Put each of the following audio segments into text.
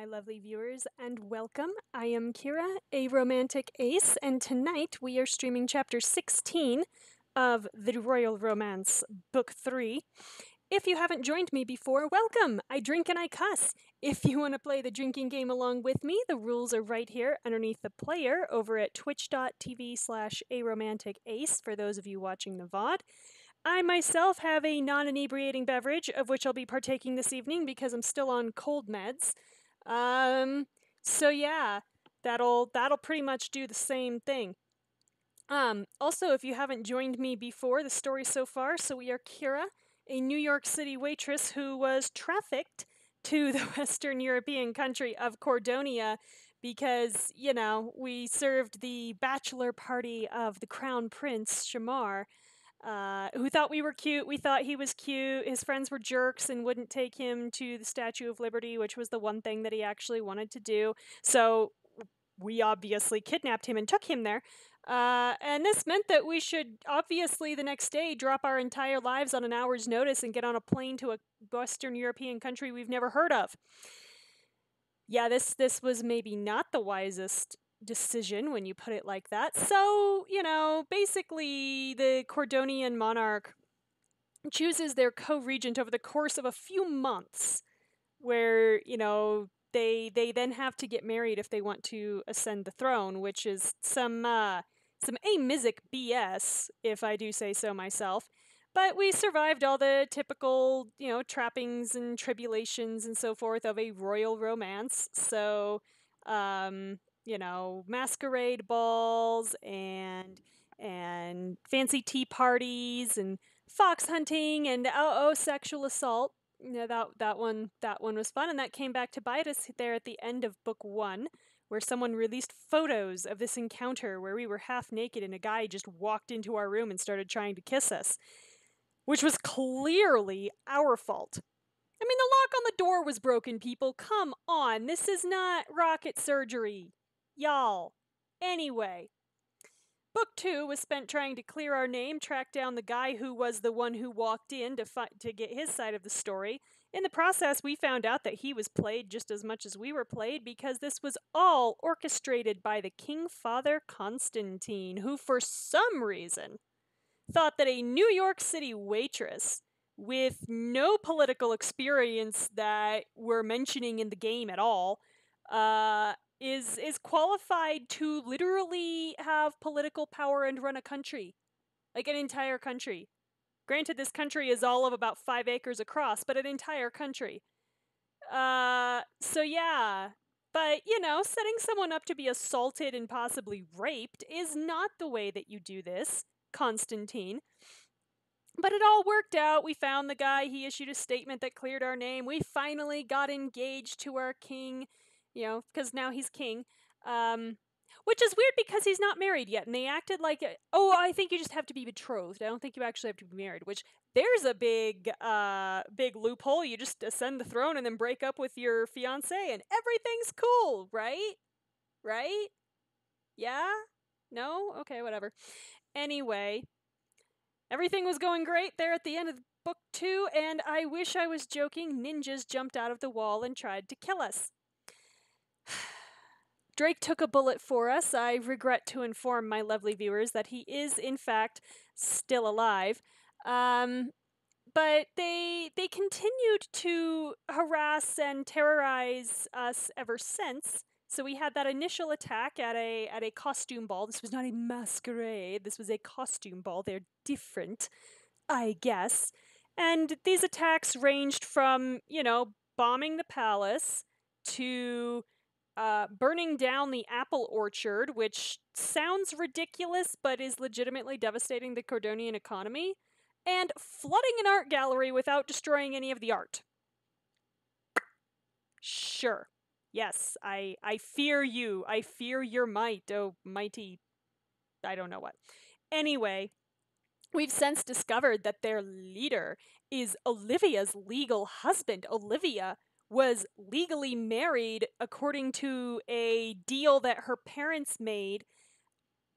my lovely viewers, and welcome. I am Kira, a romantic ace, and tonight we are streaming chapter 16 of The Royal Romance, Book 3. If you haven't joined me before, welcome! I drink and I cuss. If you want to play the drinking game along with me, the rules are right here underneath the player over at twitch.tv/aromanticace for those of you watching the VOD. I myself have a non-inebriating beverage, of which I'll be partaking this evening because I'm still on cold meds. So yeah, that'll pretty much do the same thing. Also, if you haven't joined me before, the story so far, so we are Kira, a New York City waitress who was trafficked to the Western European country of Cordonia because, we served the bachelor party of the Crown Prince, Shamar, who thought we were cute. We thought he was cute. His friends were jerks and wouldn't take him to the Statue of Liberty, which was the one thing that he actually wanted to do. So we obviously kidnapped him and took him there. And this meant that we should obviously the next day drop our entire lives on an hour's notice and get on a plane to a Western European country we've never heard of. Yeah, this was maybe not the wisest decision when you put it like that. So, basically the Cordonian monarch chooses their co-regent over the course of a few months where, they then have to get married if they want to ascend the throne, which is some amisic BS, if I do say so myself. But we survived all the typical, trappings and tribulations and so forth of a royal romance. So, masquerade balls and fancy tea parties and fox hunting and sexual assault. That one was fun, and that came back to bite us there at the end of book 1, where someone released photos of this encounter where we were half naked and a guy just walked into our room and started trying to kiss us, which was clearly our fault. I mean, the lock on the door was broken, people. Come on, this is not rocket surgery, y'all. Anyway, book 2 was spent trying to clear our name, track down the guy who was the one who walked in to get his side of the story. In the process, we found out that he was played just as much as we were played because this was all orchestrated by the King Father Constantine, who for some reason thought that a New York City waitress with no political experience that we're mentioning in the game at all is qualified to literally have political power and run a country, like an entire country. Granted, this country is all of about 5 acres across, but an entire country. So yeah. But, setting someone up to be assaulted and possibly raped is not the way that you do this, Constantine. But it all worked out. We found the guy. He issued a statement that cleared our name. We finally got engaged to our king, because now he's king. Which is weird because he's not married yet. And they acted like, I think you just have to be betrothed. I don't think you actually have to be married, which there's a big loophole. You just ascend the throne and then break up with your fiance and everything's cool, right? Right? Yeah? No? Okay, whatever. Anyway, everything was going great there at the end of book 2, and I wish I was joking. Ninjas jumped out of the wall and tried to kill us. Drake took a bullet for us. I regret to inform my lovely viewers that he is, in fact, still alive. But they continued to harass and terrorize us ever since. So we had that initial attack at a costume ball. This was not a masquerade. This was a costume ball. They're different, I guess. And these attacks ranged from, bombing the palace to burning down the apple orchard, which sounds ridiculous but is legitimately devastating the Cordonian economy, and flooding an art gallery without destroying any of the art. Sure. Yes, I fear you. I fear your might, oh mighty... I don't know what. Anyway, we've since discovered that their leader is Olivia's legal husband. Olivia was legally married according to a deal that her parents made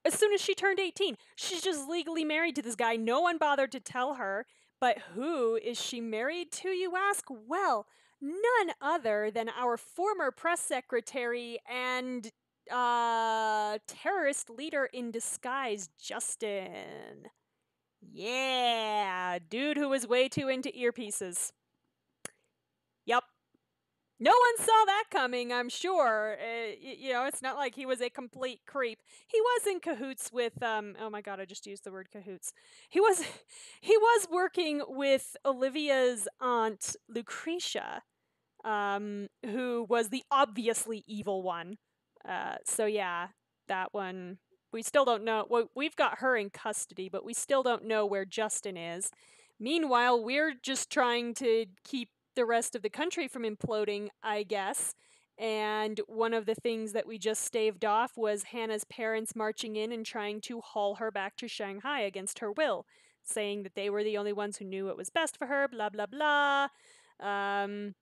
as soon as she turned 18. She's just legally married to this guy. No one bothered to tell her. But who is she married to, you ask? Well, None other than our former press secretary and terrorist leader in disguise, Justin. Yeah, dude who was way too into earpieces. Yep. No one saw that coming, I'm sure. It's not like he was a complete creep. He was in cahoots with oh my god, I just used the word cahoots. He was he was working with Olivia's aunt Lucretia, who was the obviously evil one. So yeah, that one. We still don't know. Well, we've got her in custody, but we still don't know where Justin is. Meanwhile, we're just trying to keep the rest of the country from imploding, I guess. And one of the things that we just staved off was Hannah's parents marching in and trying to haul her back to Shanghai against her will, saying that they were the only ones who knew what was best for her, blah, blah, blah. Um,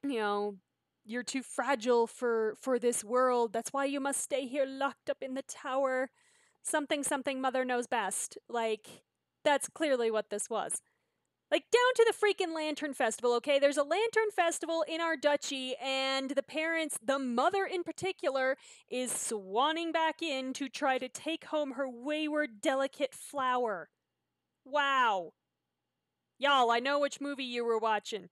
you know, you're too fragile for this world. That's why you must stay here locked up in the tower. Something something mother knows best. Like, that's clearly what this was. Like, down to the freaking Lantern Festival, okay? There's a Lantern Festival in our duchy, and the parents, the mother in particular, is swanning back in to try to take home her wayward, delicate flower. Wow. Y'all, I know which movie you were watching.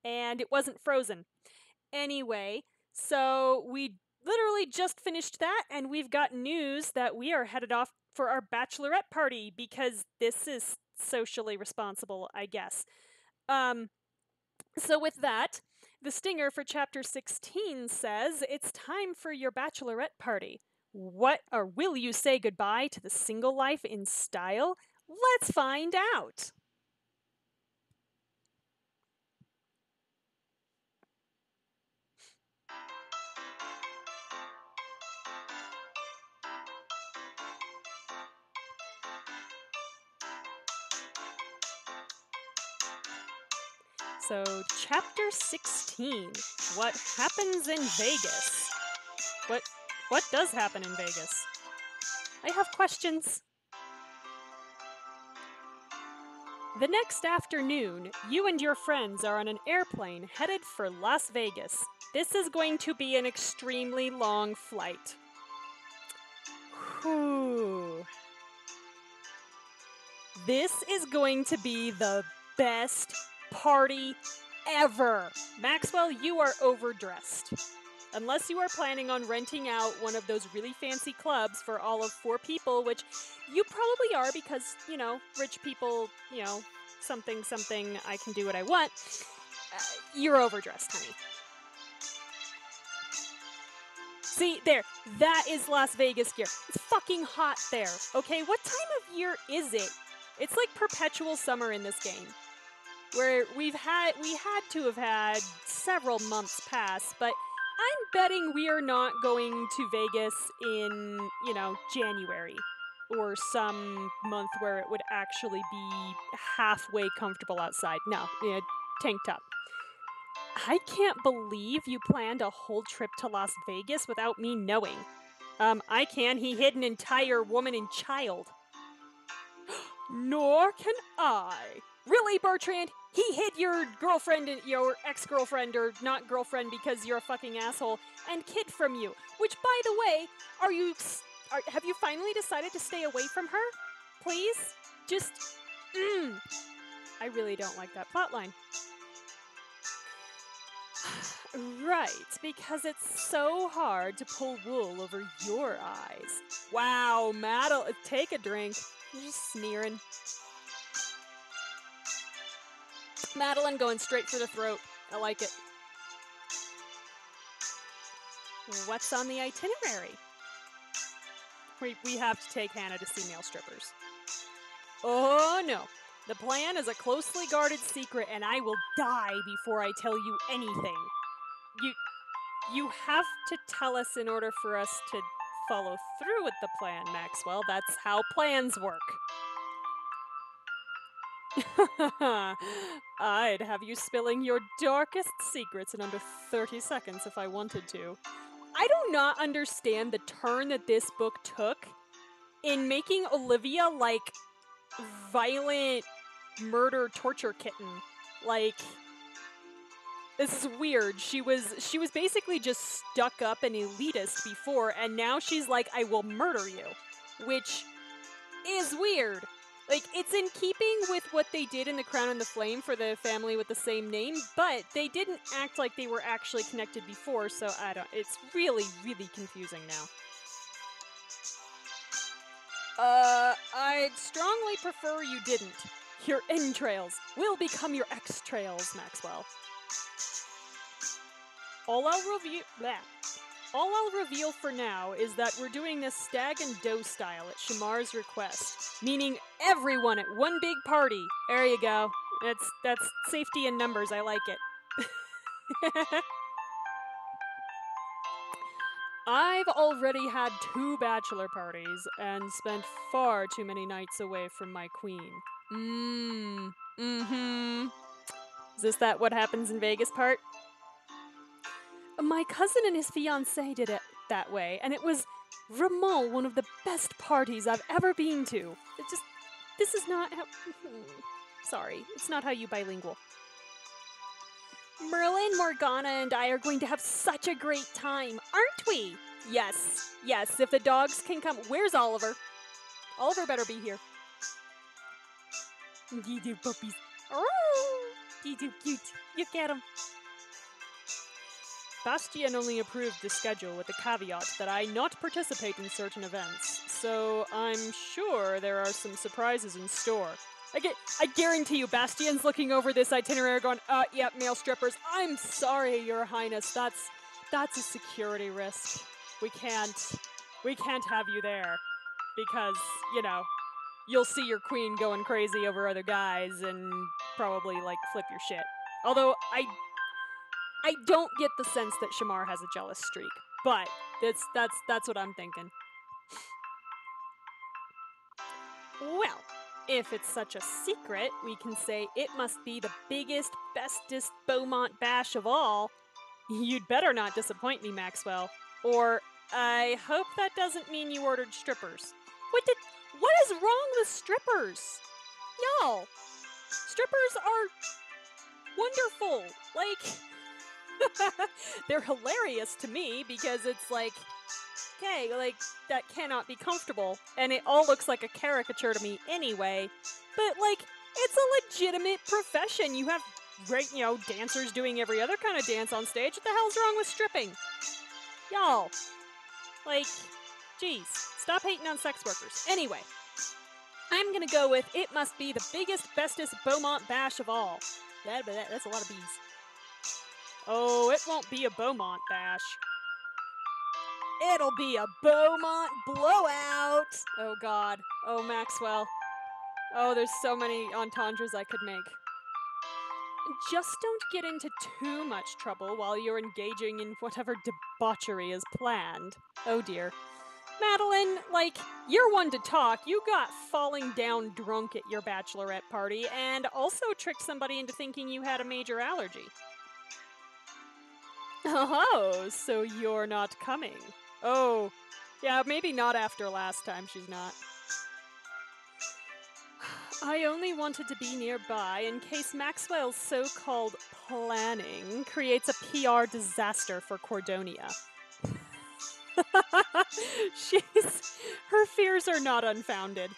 And it wasn't Frozen. Anyway, so we literally just finished that, and we've got news that we are headed off for our bachelorette party because this is socially responsible, I guess. Um, so with that, the stinger for chapter 16 says it's time for your bachelorette party. What or will you say goodbye to the single life in style? Let's find out. So, chapter 16. What happens in Vegas? What does happen in Vegas? I have questions. The next afternoon, you and your friends are on an airplane headed for Las Vegas. This is going to be an extremely long flight. Whew. This is going to be the best party ever. Maxwell, you are overdressed. Unless you are planning on renting out one of those really fancy clubs for all of 4 people, which you probably are because, rich people, something, I can do what I want. You're overdressed, honey. See, there. That is Las Vegas gear. It's fucking hot there, okay? What time of year is it? It's like perpetual summer in this game. Where we had to have had several months pass, but I'm betting we are not going to Vegas in, January or some month where it would actually be halfway comfortable outside. No, tank top. I can't believe you planned a whole trip to Las Vegas without me knowing. I can. He hid an entire woman and child. Nor can I. Really, Bertrand? He hid your girlfriend, your ex-girlfriend, or not girlfriend because you're a fucking asshole, and kid from you. Which, by the way, have you finally decided to stay away from her? Please? Just, I really don't like that plotline. Right, because it's so hard to pull wool over your eyes. Wow, Madeline, take a drink. You're just sneering. Madeline going straight for the throat. I like it. What's on the itinerary? We have to take Hannah to see male strippers. Oh no. The plan is a closely guarded secret, and I will die before I tell you anything. You have to tell us in order for us to follow through with the plan, Maxwell. That's how plans work. I'd have you spilling your darkest secrets in under 30 seconds if I wanted to. I do not understand the turn that this book took in making Olivia like violent murder torture kitten. Like, This is weird. She was basically just stuck up and elitist before, and now she's like, I will murder you. Which is weird. Like, it's in keeping with what they did in The Crown and the Flame for the family with the same name, but they didn't act like they were actually connected before, so it's really, really confusing now. I'd strongly prefer you didn't. Your entrails will become your extrails, Maxwell. All I'll reveal for now is that we're doing this stag and doe style at Shamar's request, meaning everyone at one big party. There you go. That's safety in numbers. I like it. I've already had 2 bachelor parties and spent far too many nights away from my queen. Mm-hmm. Is this that what happens in Vegas part? My cousin and his fiancée did it that way, and it was vraiment one of the best parties I've ever been to. This is not how... Sorry, it's not how you bilingual. Merlin, Morgana, and I are going to have such a great time, aren't we? Yes, if the dogs can come... Where's Oliver? Oliver better be here. You do, puppies. Oh, you do cute. Look at him. Bastien only approved the schedule with the caveat that I not participate in certain events, so I'm sure there are some surprises in store. I guarantee you, Bastien's looking over this itinerary going, yep, male strippers. I'm sorry, Your Highness, that's a security risk. We can't have you there, because, you'll see your queen going crazy over other guys and probably, flip your shit. Although, I don't get the sense that Shamar has a jealous streak, but that's what I'm thinking. Well, if it's such a secret, we can say it must be the biggest, bestest Beaumont bash of all. You'd better not disappoint me, Maxwell. Or, I hope that doesn't mean you ordered strippers. What is wrong with strippers? Y'all, strippers are wonderful. They're hilarious to me because it's okay, that cannot be comfortable, and it all looks like a caricature to me anyway, but, it's a legitimate profession. You have great, dancers doing every other kind of dance on stage. What the hell's wrong with stripping? Y'all. Geez, stop hating on sex workers. Anyway, I'm gonna go with it must be the biggest, bestest Beaumont bash of all. That's a lot of bees. Oh, it won't be a Beaumont bash. It'll be a Beaumont blowout! Oh god. Oh, Maxwell. Oh, there's so many entendres I could make. Just don't get into too much trouble while you're engaging in whatever debauchery is planned. Oh dear. Madeline, you're one to talk. You got falling down drunk at your bachelorette party and also tricked somebody into thinking you had a major allergy. Oh, so you're not coming. Oh, yeah, maybe not after last time she's not. I only wanted to be nearby in case Maxwell's so-called planning creates a PR disaster for Cordonia. Her fears are not unfounded.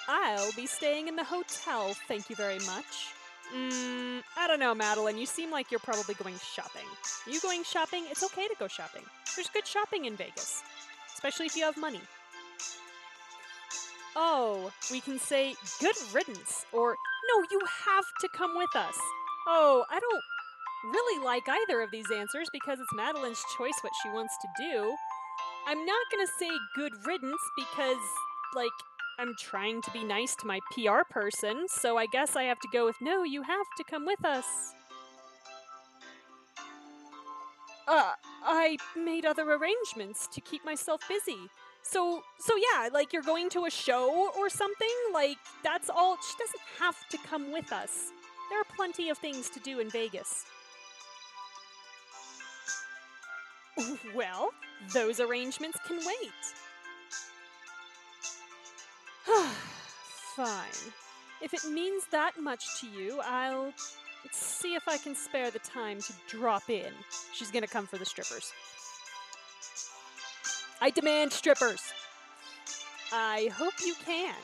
I'll be staying in the hotel, thank you very much. I don't know, Madeline. You seem like you're probably going shopping. Are you going shopping? It's okay to go shopping. There's good shopping in Vegas, especially if you have money. Oh, we can say good riddance, or no, you have to come with us. Oh, I don't really like either of these answers because it's Madeline's choice what she wants to do. I'm not gonna say good riddance because, I'm trying to be nice to my PR person, so I guess I have to go with no, you have to come with us. I made other arrangements to keep myself busy. So yeah, you're going to a show or something? That's all. She doesn't have to come with us. There are plenty of things to do in Vegas. Well, those arrangements can wait. Fine. If it means that much to you, I'll see if I can spare the time to drop in. She's gonna come for the strippers. I demand strippers. I hope you can.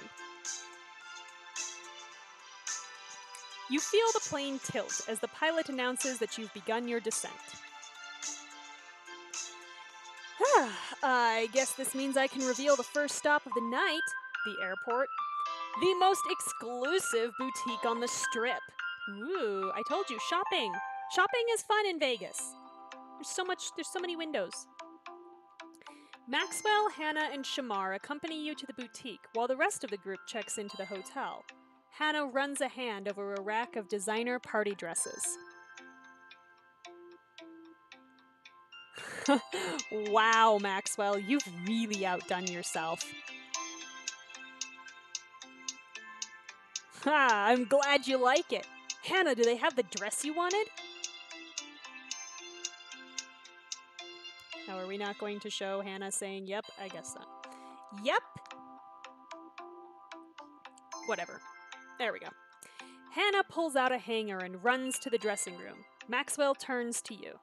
You feel the plane tilt as the pilot announces that you've begun your descent. I guess this means I can reveal the first stop of the night, the airport. The most exclusive boutique on the strip. Ooh, I told you, shopping. Shopping is fun in Vegas. There's so many windows. Maxwell, Hannah, and Shamar accompany you to the boutique while the rest of the group checks into the hotel. Hannah runs a hand over a rack of designer party dresses. Wow, Maxwell, you've really outdone yourself. Ha, I'm glad you like it. Hannah, do they have the dress you wanted? Now, are we not going to show Hannah saying, yep? I guess not. Yep. Whatever. There we go. Hannah pulls out a hanger and runs to the dressing room. Maxwell turns to you.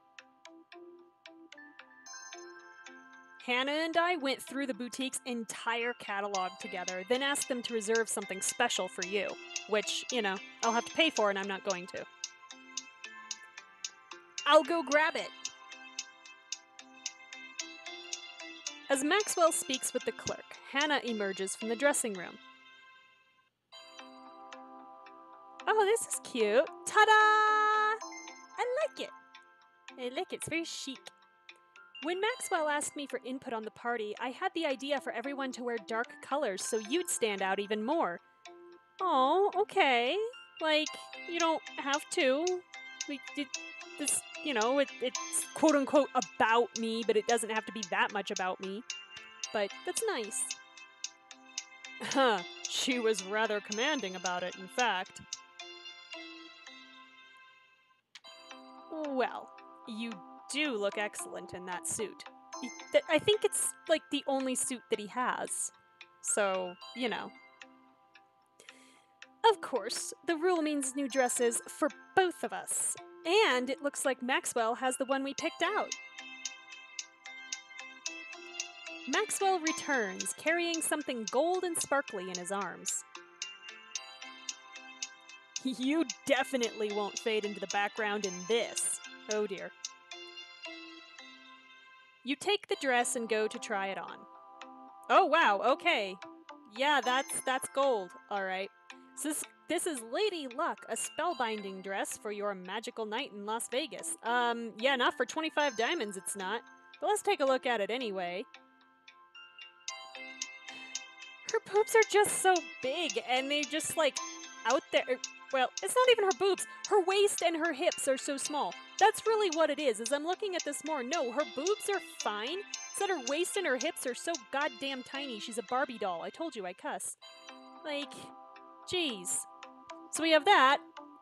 Hannah and I went through the boutique's entire catalog together, then asked them to reserve something special for you, which, I'll have to pay for and I'm not going to. I'll go grab it. As Maxwell speaks with the clerk, Hannah emerges from the dressing room. Oh, this is cute. Ta-da! I like it. It's very chic. When Maxwell asked me for input on the party, I had the idea for everyone to wear dark colors so you'd stand out even more. Oh, okay. You don't have to. It's quote-unquote about me, but it doesn't have to be that much about me. But that's nice. Huh, she was rather commanding about it, in fact. Well, you do look excellent in that suit. I think it's, the only suit that he has. So, Of course, the rule means new dresses for both of us. And it looks like Maxwell has the one we picked out. Maxwell returns, carrying something gold and sparkly in his arms. You definitely won't fade into the background in this. Oh dear. You take the dress and go to try it on. Oh wow, okay. Yeah, that's gold, alright. So this is Lady Luck, a spellbinding dress for your magical night in Las Vegas. Yeah, not for 25 diamonds it's not. But let's take a look at it anyway. Her boobs are just so big, and they're just, out there. Well, it's not even her boobs. Her waist and her hips are so small. That's really what it is. As I'm looking at this more, no, her boobs are fine. It's that her waist and her hips are so goddamn tiny. She's a Barbie doll. I told you I cuss. Jeez. So we have that,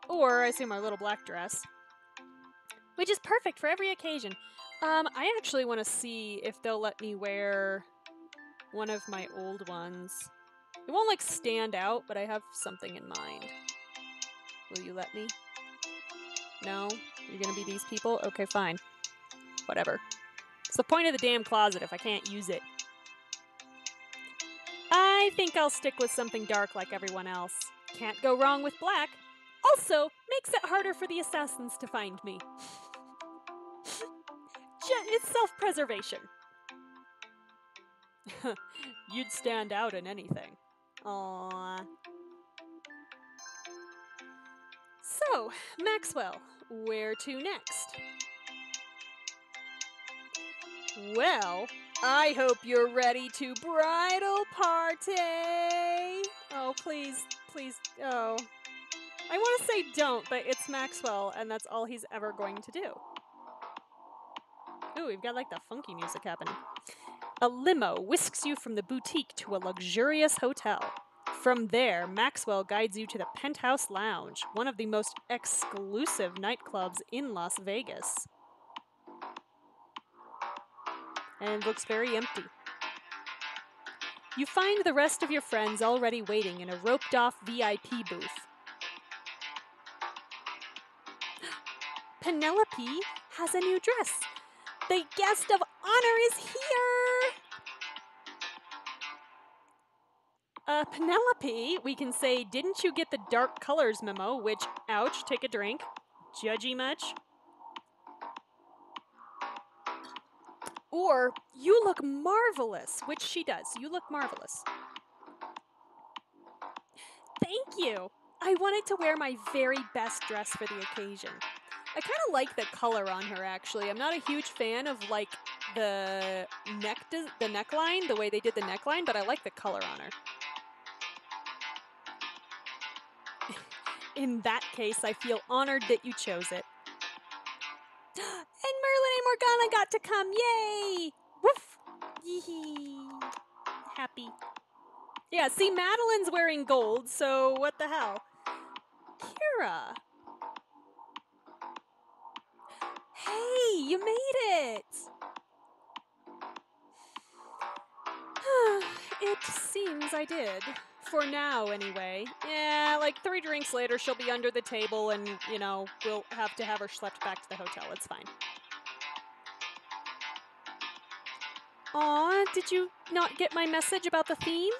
or I assume our little black dress, which is perfect for every occasion. I actually want to see if they'll let me wear one of my old ones. It won't, stand out, but I have something in mind. Will you let me? No? You're gonna be these people? Okay, fine. Whatever. It's the point of the damn closet if I can't use it. I think I'll stick with something dark like everyone else. Can't go wrong with black. Also, makes it harder for the assassins to find me. It's self-preservation. You'd stand out in anything. Aww. So, Maxwell, where to next? Well, I hope you're ready to bridal party. Oh, please, oh. I want to say don't, but it's Maxwell, and that's all he's ever going to do. Ooh, we've got the funky music happening. A limo whisks you from the boutique to a luxurious hotel. From there, Maxwell guides you to the Penthouse Lounge, one of the most exclusive nightclubs in Las Vegas. And it looks very empty. you find the rest of your friends already waiting in a roped-off VIP booth. Penelope has a new dress. The guest of honor is here! Penelope, we can say, didn't you get the dark colors memo? Which, ouch, take a drink. Judgy much? Or, you look marvelous, which she does. You look marvelous. Thank you. I wanted to wear my very best dress for the occasion. I kind of like the color on her, actually. I'm not a huge fan of, like, the neckline, the way they did the neckline, but I like the color on her. In that case, I feel honored that you chose it. And Merlin and Morgana got to come, yay! Woof! Yee-hee. Happy. Yeah, see, Madeline's wearing gold, so what the hell? Kira. Hey, you made it! It seems I did. For now, anyway. Yeah, like 3 drinks later, she'll be under the table and, you know, we'll have to have her schlepped back to the hotel. It's fine. Aw, did you not get my message about the theme?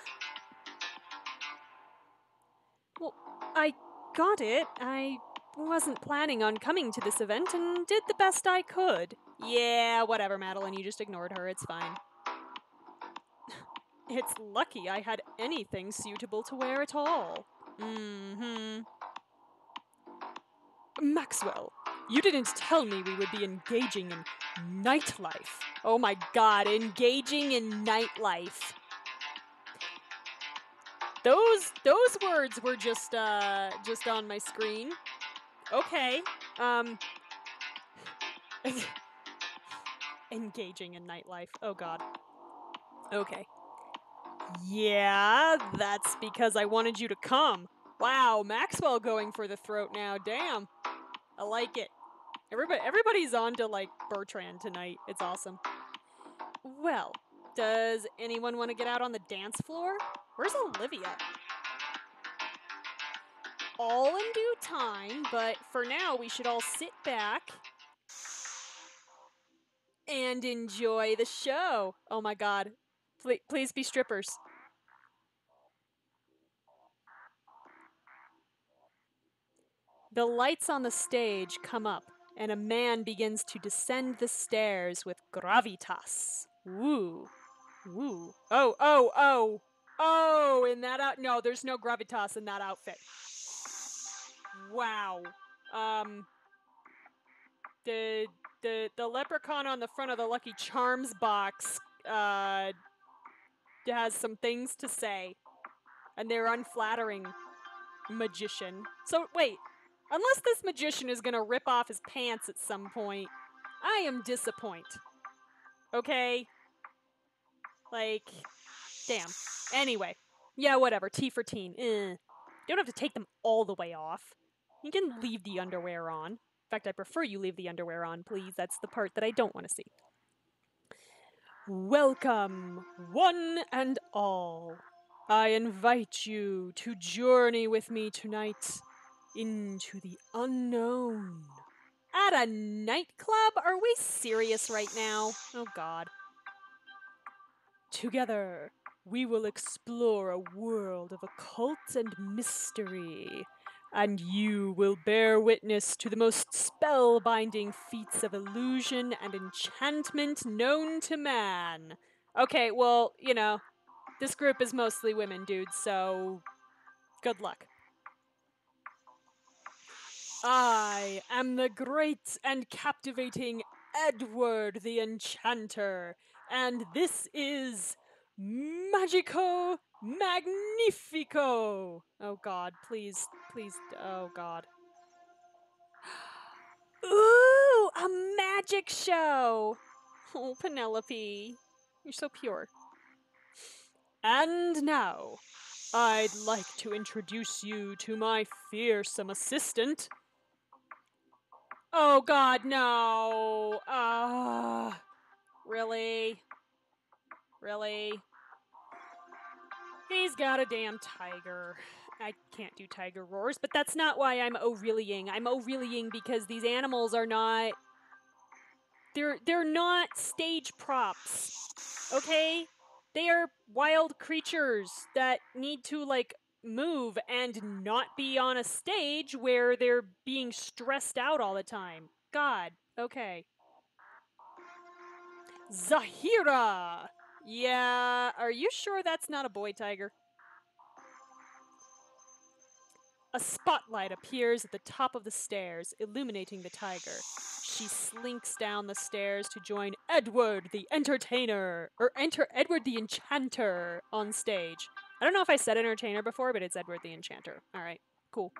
Well, I got it. I wasn't planning on coming to this event and did the best I could. Yeah, whatever, Madeline. You just ignored her. It's fine. It's lucky I had anything suitable to wear at all. Mm-hmm. Maxwell, you didn't tell me we would be engaging in nightlife. Oh my god, engaging in nightlife. Those words were just on my screen. Okay. Engaging in nightlife. Oh god. Okay. Yeah, that's because I wanted you to come. Wow, Maxwell going for the throat now. Damn. I like it. Everybody's on to, like, Bertrand tonight. It's awesome. Well, does anyone want to get out on the dance floor? Where's Olivia? All in due time, but for now we should all sit back and enjoy the show. Oh my god. Please be strippers. The lights on the stage come up, and a man begins to descend the stairs with gravitas. Woo. Woo. Oh, in that no, there's no gravitas in that outfit. Wow. The leprechaun on the front of the Lucky Charms box has some things to say, and they're unflattering, magician. So wait, unless this magician is gonna rip off his pants at some point, I am disappointed. Okay? Like, damn. Anyway, yeah, whatever. T for teen. You don't have to take them all the way off. You can leave the underwear on. In fact, I prefer you leave the underwear on, please. That's the part that I don't want to see. Welcome, one and all. I invite you to journey with me tonight into the unknown. At a nightclub? Are we serious right now? Oh, God. Together, we will explore a world of occult and mystery, and you will bear witness to the most spellbinding feats of illusion and enchantment known to man. Okay, well, you know, this group is mostly women, dude, so good luck. I am the great and captivating Edward the Enchanter, and this is Magico Magnifico. Oh god, please, oh god. Ooh, a magic show. Oh, Penelope, you're so pure. And now, I'd like to introduce you to my fearsome assistant. Oh god, no. Really? Really? He's got a damn tiger. I can't do tiger roars, but that's not why I'm O'Reillying. I'm O'Reillying because these animals are not. They're not stage props. Okay? They are wild creatures that need to like move and not be on a stage where they're being stressed out all the time. God. Okay. Zahira! Yeah, are you sure that's not a boy tiger? A spotlight appears at the top of the stairs, illuminating the tiger. She slinks down the stairs to join Edward the Entertainer, or enter Edward the Enchanter on stage. I don't know if I said entertainer before, but it's Edward the Enchanter. All right, cool.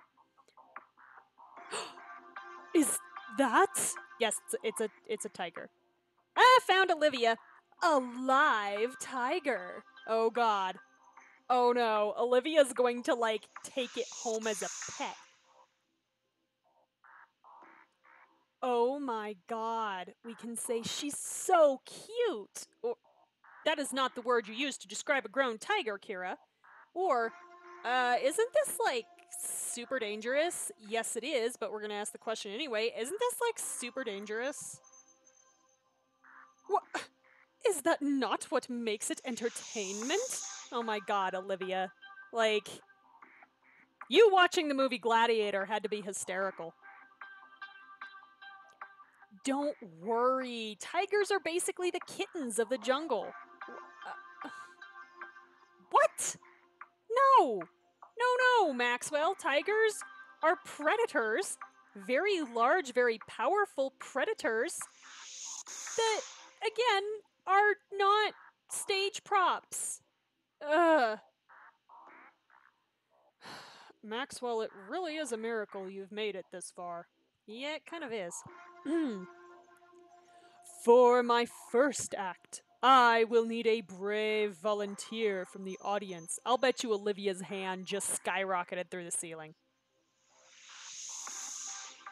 Is that? Yes, it's a tiger. I found Olivia. A live tiger. Oh God. Oh no, Olivia's going to like take it home as a pet. Oh my God. We can say she's so cute. Or that is not the word you use to describe a grown tiger, Kira. Or, isn't this like super dangerous? Yes, it is, but we're gonna ask the question anyway. Isn't this like super dangerous? What? Is that not what makes it entertainment? Oh my God, Olivia. Like, you watching the movie Gladiator had to be hysterical. Don't worry. Tigers are basically the kittens of the jungle. What? No! No, Maxwell. Tigers are predators. Very large, very powerful predators that, again, are not stage props. Ugh. Maxwell, it really is a miracle you've made it this far. Yeah, it kind of is. For my first act, I will need a brave volunteer from the audience. I'll bet you Olivia's hand just skyrocketed through the ceiling.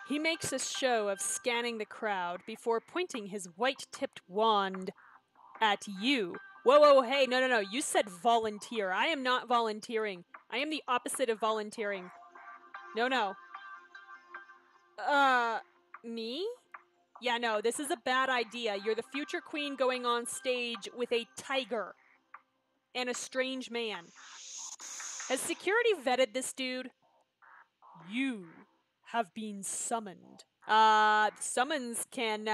He makes a show of scanning the crowd before pointing his white-tipped wand at you. Whoa, hey, no. You said volunteer. I am not volunteering. I am the opposite of volunteering. No. Me? Yeah, no, this is a bad idea. You're the future queen going on stage with a tiger and a strange man. Has security vetted this dude? You have been summoned. Summons can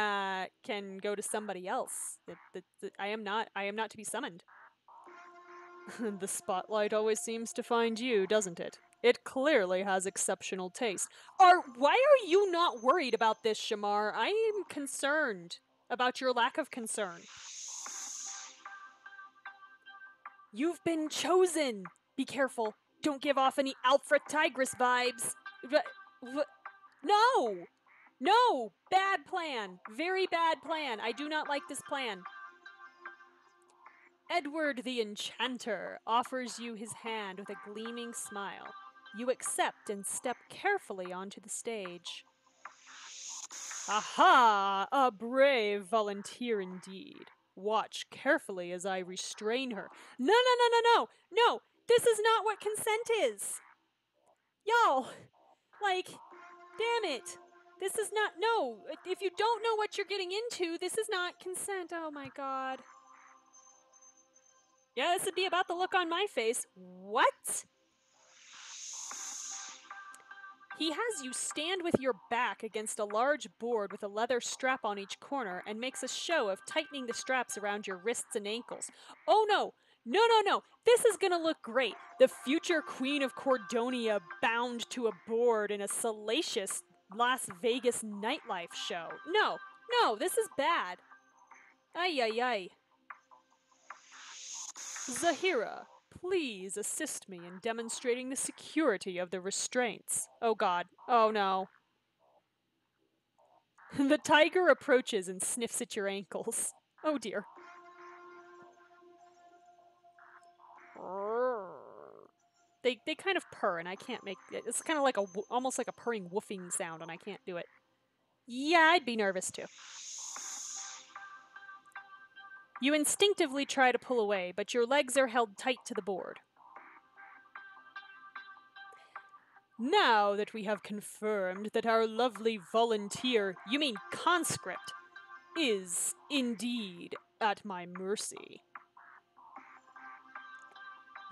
go to somebody else. I am not to be summoned. The spotlight always seems to find you, doesn't it? It clearly has exceptional taste. Why are you not worried about this, Shamar? I am concerned about your lack of concern. You've been chosen! Be careful. Don't give off any Alfred Tigress vibes. No! No! Bad plan. Very bad plan. I do not like this plan. Edward the Enchanter offers you his hand with a gleaming smile. You accept and step carefully onto the stage. Aha! A brave volunteer indeed. Watch carefully as I restrain her. No! No! This is not what consent is! Y'all! Like, damn it! This is not. No! If you don't know what you're getting into, this is not consent. Oh my God. Yeah, this would be about the look on my face. What? He has you stand with your back against a large board with a leather strap on each corner and makes a show of tightening the straps around your wrists and ankles. Oh no! No. This is gonna look great. The future Queen of Cordonia bound to a board in a salacious Las Vegas nightlife show. No, this is bad. Ay. Zahira, please assist me in demonstrating the security of the restraints. Oh God. Oh no. The tiger approaches and sniffs at your ankles. Oh dear. They kind of purr, and I can't make it. It's kind of like almost like a purring woofing sound, and I can't do it. Yeah, I'd be nervous too. You instinctively try to pull away, but your legs are held tight to the board. Now that we have confirmed that our lovely volunteer, you mean conscript, is indeed at my mercy.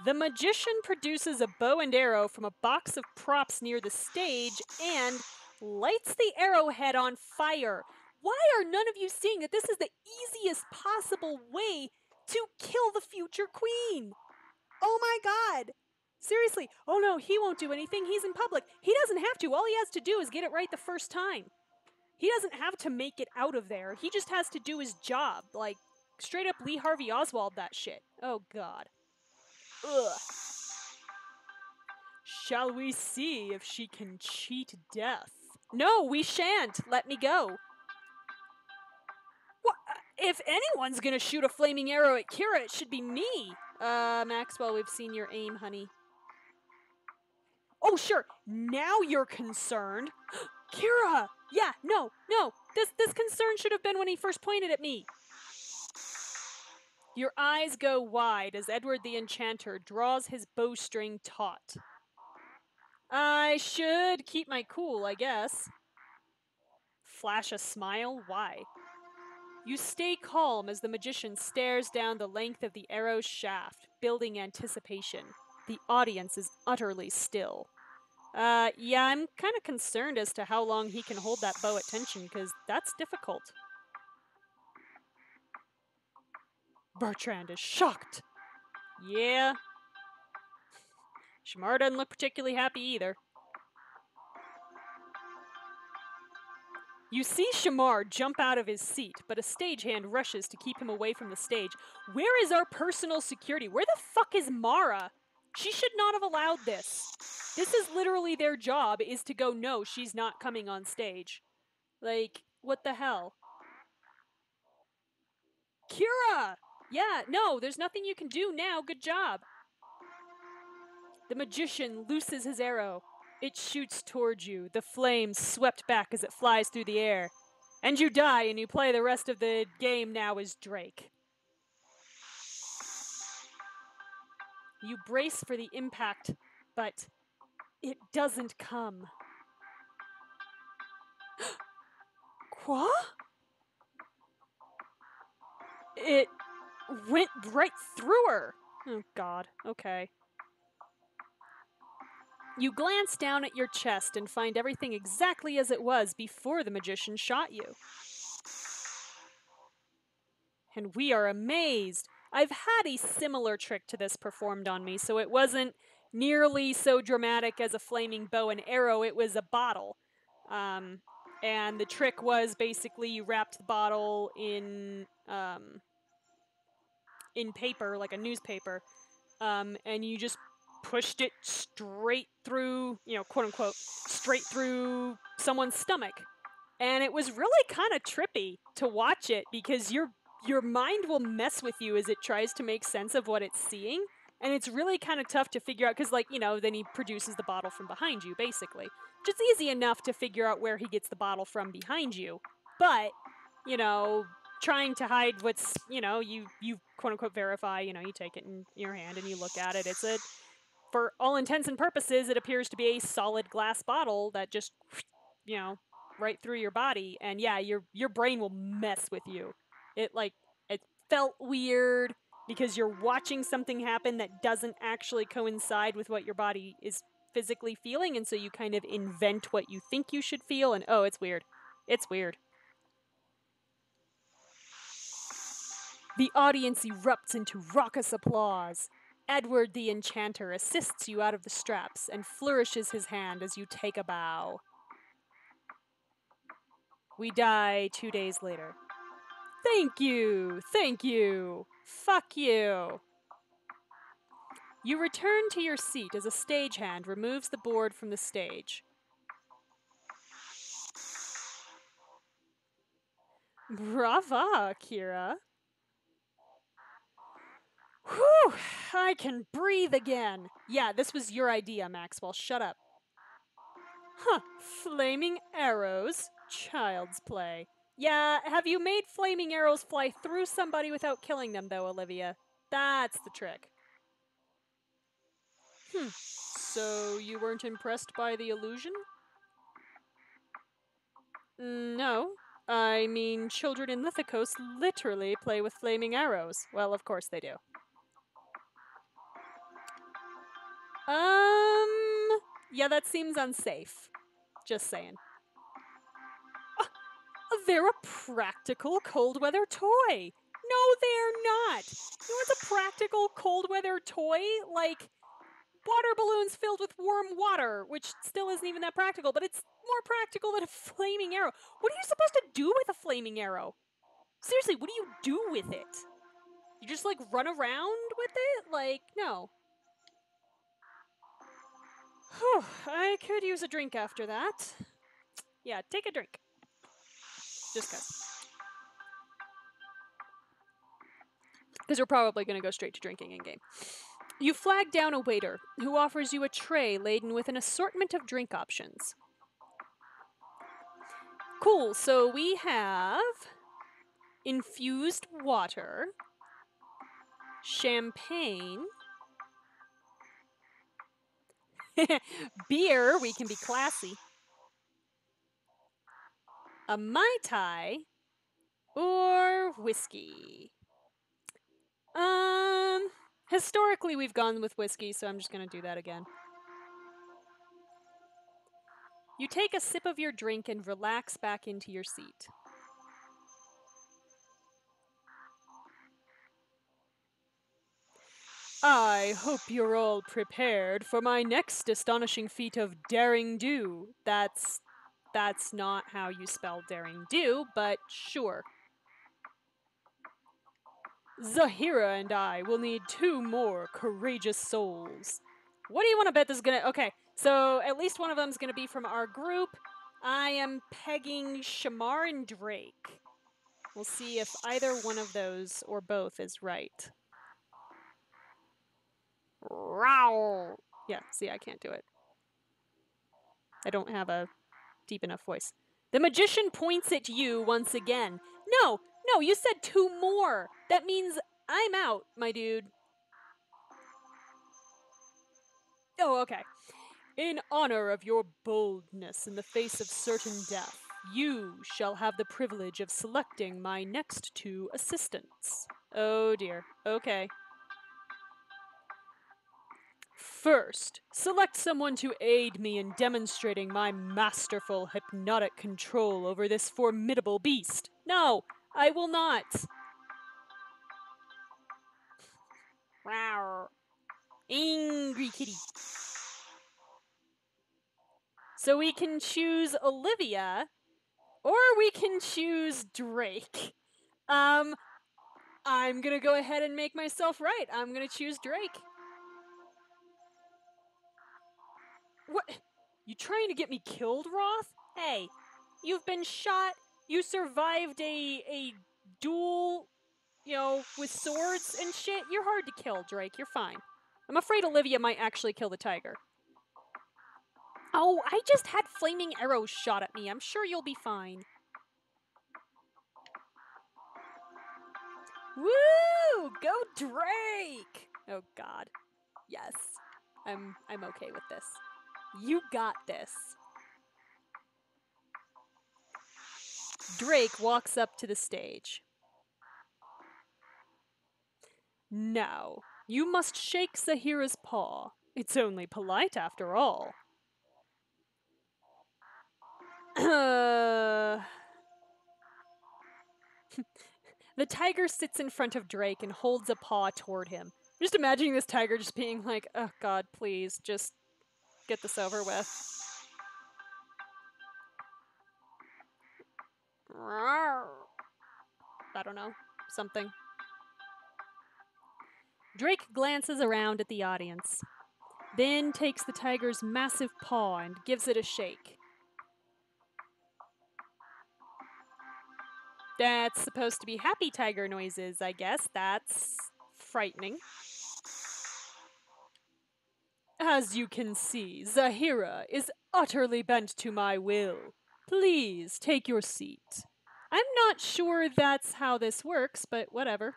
The magician produces a bow and arrow from a box of props near the stage and lights the arrowhead on fire. Why are none of you seeing that this is the easiest possible way to kill the future queen? Oh my god! Seriously, oh no, he won't do anything. He's in public. He doesn't have to. All he has to do is get it right the first time. He doesn't have to make it out of there. He just has to do his job. Like, straight up Lee Harvey Oswald that shit. Oh god. Ugh. Shall we see if she can cheat death? No, we shan't. Let me go. What? If anyone's gonna shoot a flaming arrow at Kira, it should be me. Maxwell, we've seen your aim, honey. Oh, sure. Now you're concerned. Kira! Yeah, no. This concern should have been when he first pointed at me. Your eyes go wide as Edward the Enchanter draws his bowstring taut. I should keep my cool, I guess. Flash a smile? Why? You stay calm as the magician stares down the length of the arrow's shaft, building anticipation. The audience is utterly still. Yeah, I'm kind of concerned as to how long he can hold that bow at tension, because that's difficult. Bertrand is shocked. Yeah. Shamar doesn't look particularly happy either. You see Shamar jump out of his seat, but a stagehand rushes to keep him away from the stage. Where is our personal security? Where the fuck is Mara? She should not have allowed this. This is literally their job, is to go, no, she's not coming on stage. Like, what the hell? Kira! Yeah, no, there's nothing you can do now. Good job. The magician looses his arrow. It shoots towards you, the flames swept back as it flies through the air. And you die, and you play the rest of the game now as Drake. You brace for the impact, but it doesn't come. Quoi? It went right through her. Oh, God. Okay. You glance down at your chest and find everything exactly as it was before the magician shot you. And we are amazed. I've had a similar trick to this performed on me, so it wasn't nearly so dramatic as a flaming bow and arrow. It was a bottle. And the trick was basically you wrapped the bottle in paper, like a newspaper, and you just pushed it straight through, quote unquote, straight through someone's stomach. And it was really kind of trippy to watch it because your mind will mess with you as it tries to make sense of what it's seeing. And it's really kind of tough to figure out because, then he produces the bottle from behind you, basically. Which is easy enough to figure out where he gets the bottle from behind you. But, trying to hide what's, you quote unquote verify, you take it in your hand and you look at it. It's for all intents and purposes, it appears to be a solid glass bottle that just, right through your body. And yeah, your brain will mess with you. It felt weird because you're watching something happen that doesn't actually coincide with what your body is physically feeling. And so you kind of invent what you think you should feel. And oh, it's weird. It's weird. The audience erupts into raucous applause. Edward the Enchanter assists you out of the straps and flourishes his hand as you take a bow. We die 2 days later. Thank you! Thank you! Fuck you! You return to your seat as a stagehand removes the board from the stage. Brava, Kira. Whew! I can breathe again. Yeah, this was your idea, Maxwell. Shut up. Huh. Flaming arrows? Child's play. Yeah, have you made flaming arrows fly through somebody without killing them, though, Olivia? That's the trick. So you weren't impressed by the illusion? No. I mean, children in Lithicos literally play with flaming arrows. Well, of course they do. Yeah, that seems unsafe. Just saying. They're a practical cold weather toy. No, they're not. You know what's a practical cold weather toy? Like water balloons filled with warm water, which still isn't even that practical, but it's more practical than a flaming arrow. What are you supposed to do with a flaming arrow? Seriously, what do you do with it? You just like run around with it? Like, no. Whew, I could use a drink after that. Yeah, take a drink. Just cuz. Because we're probably going to go straight to drinking in game. You flag down a waiter who offers you a tray laden with an assortment of drink options. Cool, so we have infused water, champagne, beer, we can be classy, a Mai Tai, or whiskey. Historically we've gone with whiskey, so I'm just going to do that again. You take a sip of your drink and relax back into your seat. I hope you're all prepared for my next astonishing feat of daring do. That's not how you spell daring do, but sure. Zahira and I will need 2 more courageous souls. What do you want to bet this is gonna... Okay, so at least one of them's gonna be from our group. I am pegging Shamar and Drake. We'll see if either one of those or both is right. Row. Yeah, see, I can't do it. I don't have a deep enough voice. The magician points at you once again. No, you said 2 more. That means I'm out, my dude. Oh, okay. In honor of your boldness in the face of certain death, you shall have the privilege of selecting my next 2 assistants. Oh dear. Okay. First, select someone to aid me in demonstrating my masterful hypnotic control over this formidable beast. No, I will not. Rawr. Angry kitty. So we can choose Olivia, or we can choose Drake. I'm gonna go ahead and make myself right. I'm gonna choose Drake. What? You trying to get me killed, Roth? Hey, you've been shot. You survived a duel, you know, with swords and shit. You're hard to kill, Drake. You're fine. I'm afraid Olivia might actually kill the tiger. Oh, I just had flaming arrows shot at me. I'm sure you'll be fine. Woo! Go Drake! Oh god. Yes. I'm okay with this. You got this. Drake walks up to the stage. Now, you must shake Zahira's paw. It's only polite after all. The tiger sits in front of Drake and holds a paw toward him. Just imagining this tiger just being like, oh god, please, just get this over with. I don't know. Something. Drake glances around at the audience, then takes the tiger's massive paw and gives it a shake. That's supposed to be happy tiger noises, I guess. That's frightening. As you can see, Zahira is utterly bent to my will. Please take your seat. I'm not sure that's how this works, but whatever.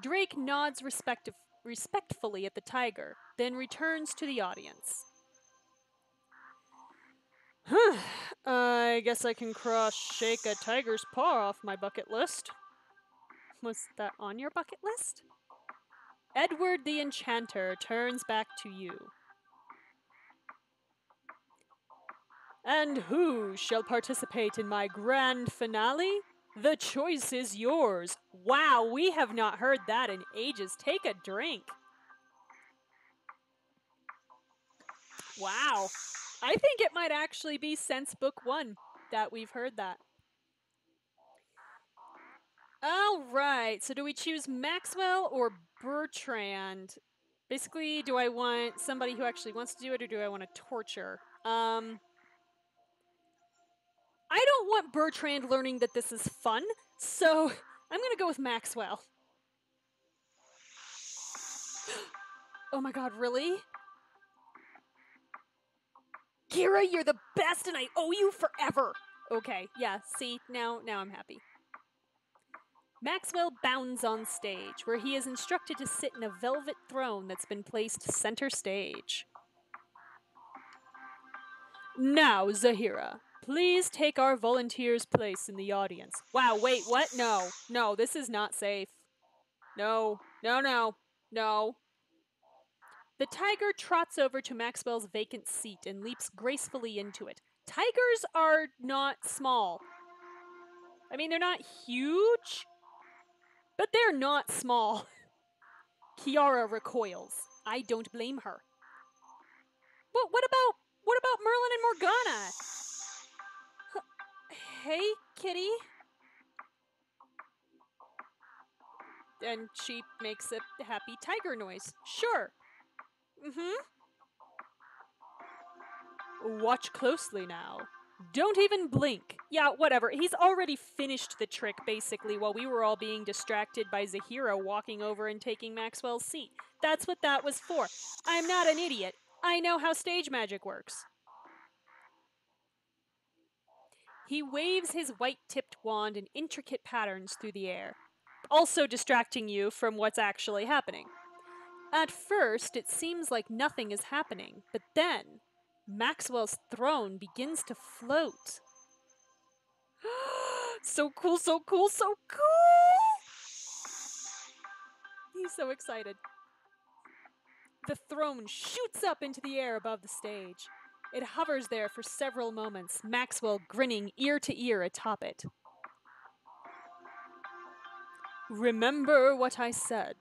Drake nods respectfully at the tiger, then returns to the audience. I guess I can shake a tiger's paw off my bucket list. Was that on your bucket list? Edward the Enchanter turns back to you. And who shall participate in my grand finale? The choice is yours. Wow, we have not heard that in ages. Take a drink. Wow. I think it might actually be since book 1 that we've heard that. All right, so do we choose Maxwell or Bertrand? Basically, do I want somebody who actually wants to do it, or do I want to torture? I don't want Bertrand learning that this is fun, so I'm going to go with Maxwell. Oh my god, really? Kira, you're the best and I owe you forever! Okay, yeah, see, now I'm happy. Maxwell bounds on stage, where he is instructed to sit in a velvet throne that's been placed center stage. Now, Zahira, please take our volunteer's place in the audience. Wow, wait, what? No, this is not safe. No. The tiger trots over to Maxwell's vacant seat and leaps gracefully into it. Tigers are not small. I mean, they're not huge, but they're not small. Kiara recoils. I don't blame her. But what about Merlin and Morgana? Hey, kitty. And she makes a happy tiger noise. Sure. Watch closely now. Don't even blink. Yeah, whatever. He's already finished the trick, basically, while we were all being distracted by Zahira walking over and taking Maxwell's seat. That's what that was for. I'm not an idiot. I know how stage magic works. He waves his white-tipped wand in intricate patterns through the air, also distracting you from what's actually happening. At first, it seems like nothing is happening, but then Maxwell's throne begins to float. So cool, so cool, so cool! He's so excited. The throne shoots up into the air above the stage. It hovers there for several moments, Maxwell grinning ear to ear atop it. Remember what I said.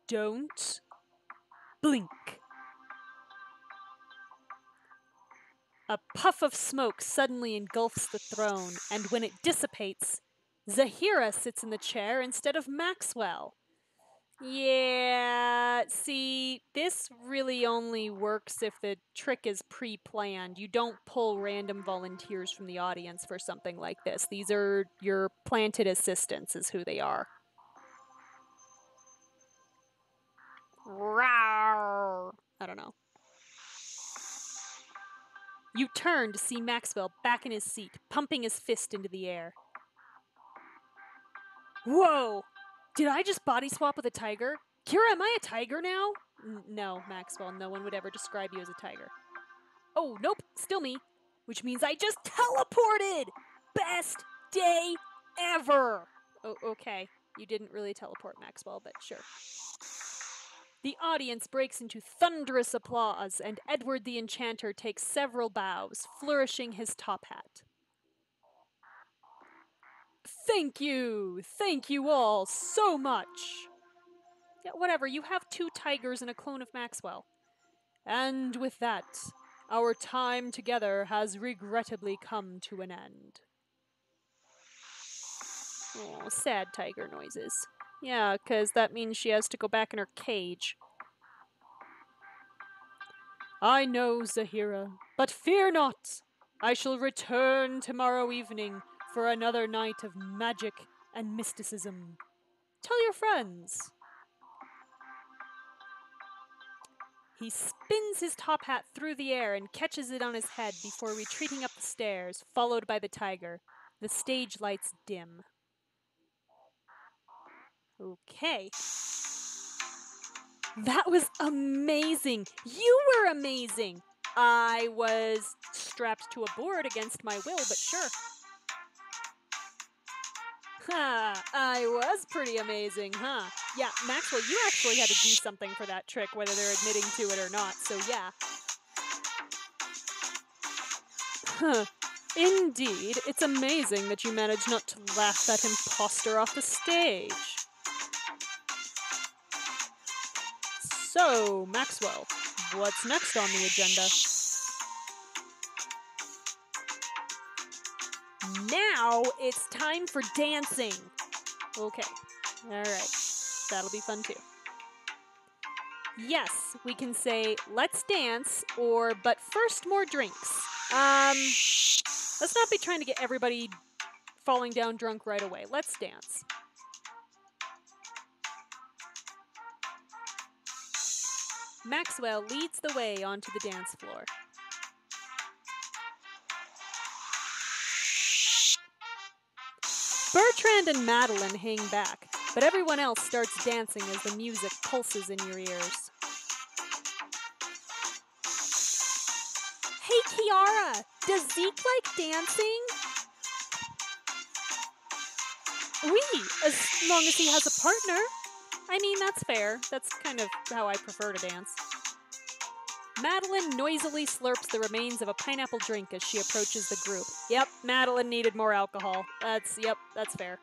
Don't blink. A puff of smoke suddenly engulfs the throne, and when it dissipates, Zahira sits in the chair instead of Maxwell. Yeah, see, this really only works if the trick is pre-planned. You don't pull random volunteers from the audience for something like this. These are your planted assistants is who they are. Rawr. I don't know. You turn to see Maxwell back in his seat, pumping his fist into the air. Whoa! Did I just body swap with a tiger? Kira, am I a tiger now? No, Maxwell, no one would ever describe you as a tiger. Oh, nope, still me. Which means I just teleported! Best day ever! Oh, okay, you didn't really teleport, Maxwell, but sure. The audience breaks into thunderous applause, and Edward the Enchanter takes several bows, flourishing his top hat. Thank you all so much. Yeah, whatever, you have 2 tigers and a clone of Maxwell. And with that, our time together has regrettably come to an end. Oh, sad tiger noises. Yeah, 'cause that means she has to go back in her cage. I know, Zahira, but fear not. I shall return tomorrow evening for another night of magic and mysticism. Tell your friends. He spins his top hat through the air and catches it on his head before retreating up the stairs, followed by the tiger. The stage lights dim. Okay. That was amazing. You were amazing. I was strapped to a board against my will, but sure. Ha, I was pretty amazing, huh? Yeah, Maxwell, you actually had to do something for that trick, whether they're admitting to it or not, so yeah. Huh. Indeed, it's amazing that you managed not to laugh that imposter off the stage. So, Maxwell, what's next on the agenda? Now it's time for dancing. Okay, alright, that'll be fun too. Yes, we can say, let's dance, or, but first more drinks. Let's not be trying to get everybody falling down drunk right away. Let's dance. Maxwell leads the way onto the dance floor. Bertrand and Madeline hang back, but everyone else starts dancing as the music pulses in your ears. Hey, Kiara, does Zeke like dancing? Oui, as long as he has a partner. I mean, that's fair. That's kind of how I prefer to dance. Madeline noisily slurps the remains of a pineapple drink as she approaches the group. Yep, Madeline needed more alcohol. That's fair.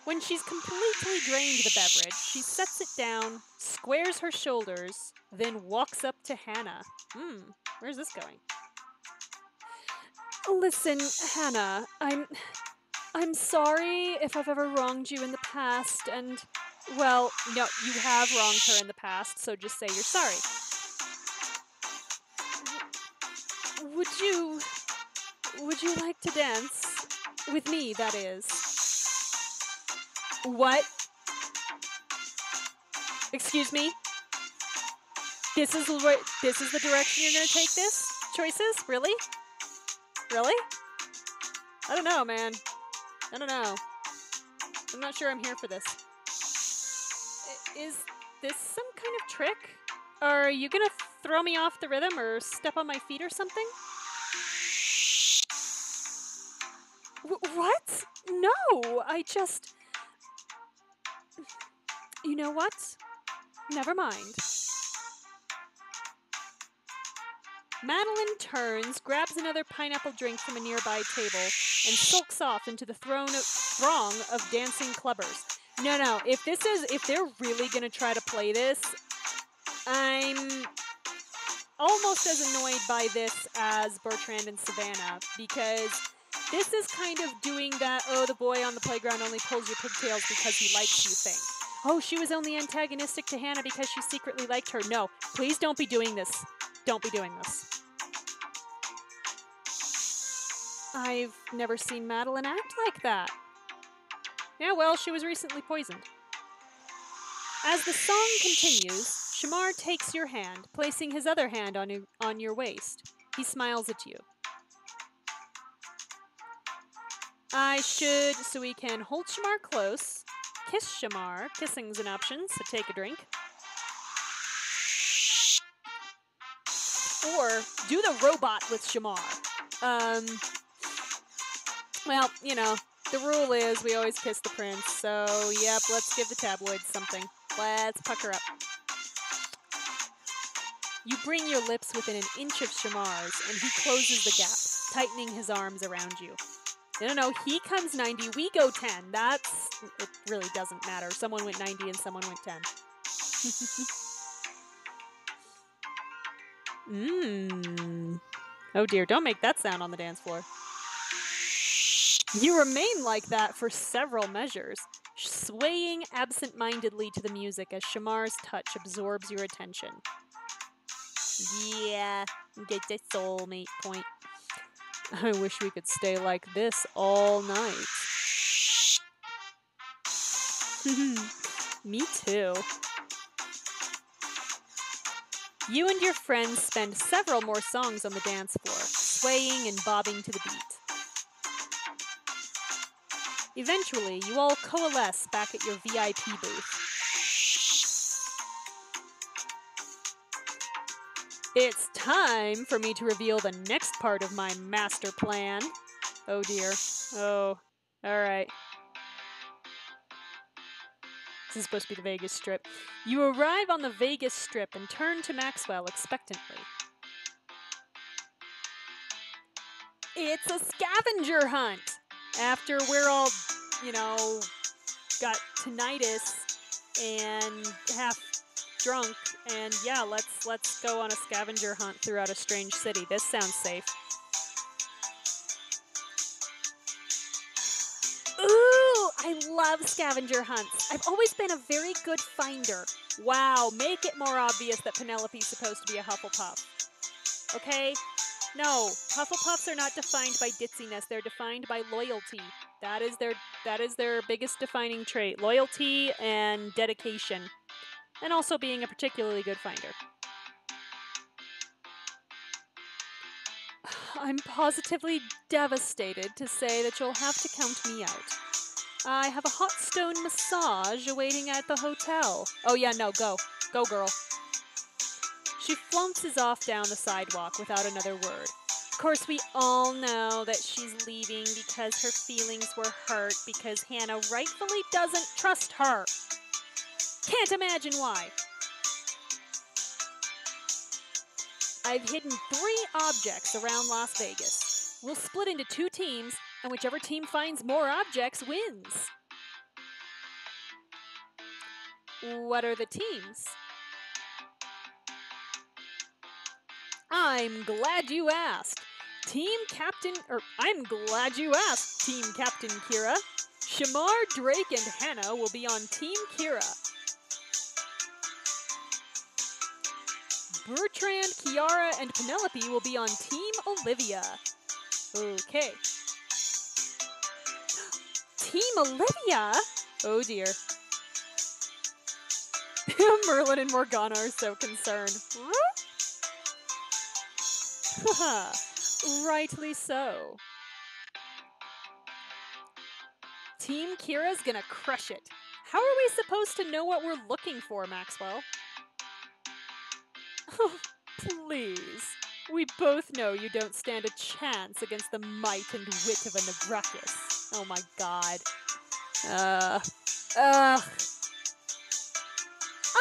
When she's completely drained the beverage, she sets it down, squares her shoulders, then walks up to Hannah. Where's this going? Listen, Hannah, I'm sorry if I've ever wronged you in the past, and, well, no, you have wronged her in the past, so just say you're sorry. Would you like to dance? With me, that is. What? Excuse me? This is the direction you're gonna take this? Choices? Really? Really? I don't know, man. I don't know. I'm not sure I'm here for this. Is this some kind of trick? Are you gonna throw me off the rhythm or step on my feet or something? What? No, I just... You know what? Never mind. Madeline turns, grabs another pineapple drink from a nearby table, and sulks off into the throng of dancing clubbers. No, if they're really gonna try to play this, I'm almost as annoyed by this as Bertrand and Savannah, because this is kind of doing that, oh, the boy on the playground only pulls your pigtails because he likes you thing. Oh, she was only antagonistic to Hannah because she secretly liked her. No, please don't be doing this. Don't be doing this. I've never seen Madeline act like that. Yeah, well, she was recently poisoned. As the song continues, Shamar takes your hand, placing his other hand on your waist. He smiles at you. I should, so we can hold Shamar close, kiss Shamar. Kissing's an option, so take a drink. Or do the robot with Shamar. Well, you know, the rule is we always kiss the prince, so yep, let's give the tabloids something. Let's pucker up. You bring your lips within an inch of Shamar's, and he closes the gap, tightening his arms around you. No, he comes 90, we go 10. It really doesn't matter. Someone went 90 and someone went 10. Oh dear, don't make that sound on the dance floor. You remain like that for several measures, swaying absent-mindedly to the music as Shamar's touch absorbs your attention. Yeah, get the soulmate point. I wish we could stay like this all night. Me too. You and your friends spend several more songs on the dance floor, swaying and bobbing to the beat. Eventually, you all coalesce back at your VIP booth. It's time for me to reveal the next part of my master plan. Oh dear. Oh, alright. This is supposed to be the Vegas Strip. You arrive on the Vegas Strip and turn to Maxwell expectantly. It's a scavenger hunt! After we're all, got tinnitus and half drunk, and yeah, let's go on a scavenger hunt throughout a strange city. This sounds safe. Ooh, I love scavenger hunts. I've always been a very good finder. Wow, make it more obvious that Penelope's supposed to be a Hufflepuff. Okay? No, Hufflepuffs are not defined by ditziness. They're defined by loyalty. That is their biggest defining trait. Loyalty and dedication. And also being a particularly good finder. I'm positively devastated to say that you'll have to count me out. I have a hot stone massage awaiting at the hotel. Oh yeah, no, go. Go, girl. She flounces off down the sidewalk without another word. Of course, we all know that she's leaving because her feelings were hurt because Hannah rightfully doesn't trust her. Can't imagine why. I've hidden 3 objects around Las Vegas. We'll split into 2 teams, and whichever team finds more objects wins. What are the teams? I'm glad you asked. I'm glad you asked, Team Captain Kira. Shamar, Drake, and Hannah will be on Team Kira. Bertrand, Kiara, and Penelope will be on Team Olivia. Okay. Team Olivia? Oh dear. Merlin and Morgana are so concerned. Rightly so. Team Kira's gonna crush it. How are we supposed to know what we're looking for, Maxwell? Oh, please. We both know you don't stand a chance against the might and wit of a Navrakis. Oh my god.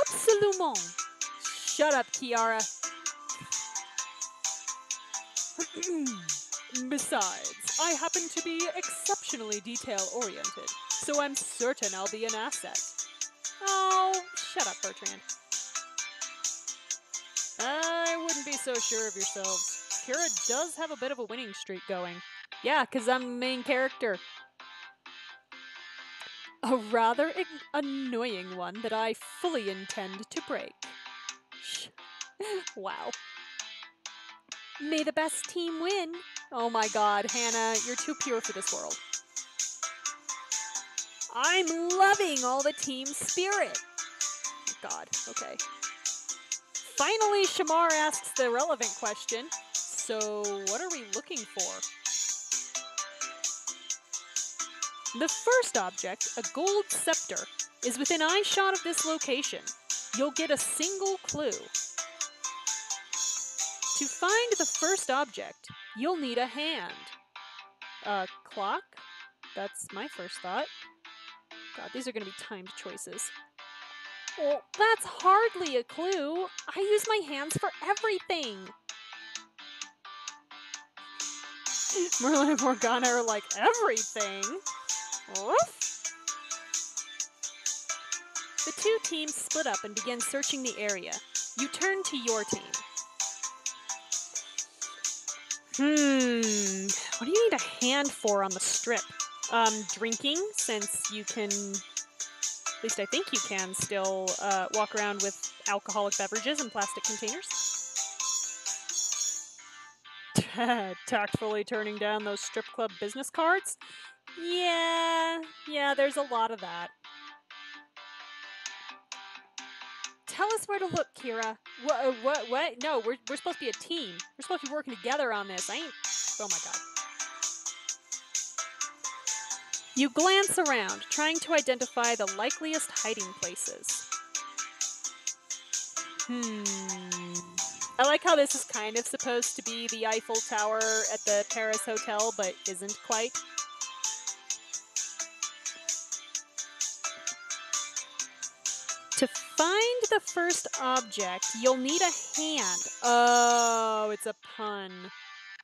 Absolument. Shut up, Kiara. Besides, I happen to be exceptionally detail-oriented, so I'm certain I'll be an asset. Oh, shut up, Bertrand. I wouldn't be so sure of yourselves. Kira does have a bit of a winning streak going. Yeah, because I'm the main character. A rather annoying one that I fully intend to break. Wow. May the best team win. Oh my god, Hannah, you're too pure for this world. I'm loving all the team spirit. God, okay. Finally, Shamar asks the relevant question. So, what are we looking for? The first object, a gold scepter, is within eyeshot of this location. You'll get a single clue. To find the first object, you'll need a hand. A clock? That's my first thought. God, these are going to be timed choices. Well, that's hardly a clue. I use my hands for everything. Merlin and Morgana are like, everything? Oof. The 2 teams split up and begin searching the area. You turn to your team. What do you need a hand for on the strip? Drinking, since you can, at least I think you can still walk around with alcoholic beverages in plastic containers. Tactfully turning down those strip club business cards? Yeah, there's a lot of that. Tell us where to look, Kira. What? No, we're supposed to be a team. We're supposed to be working together on this. Oh my god. You glance around, trying to identify the likeliest hiding places. I like how this is kind of supposed to be the Eiffel Tower at the Paris Hotel, but isn't quite. To find the first object, you'll need a hand. Oh, it's a pun.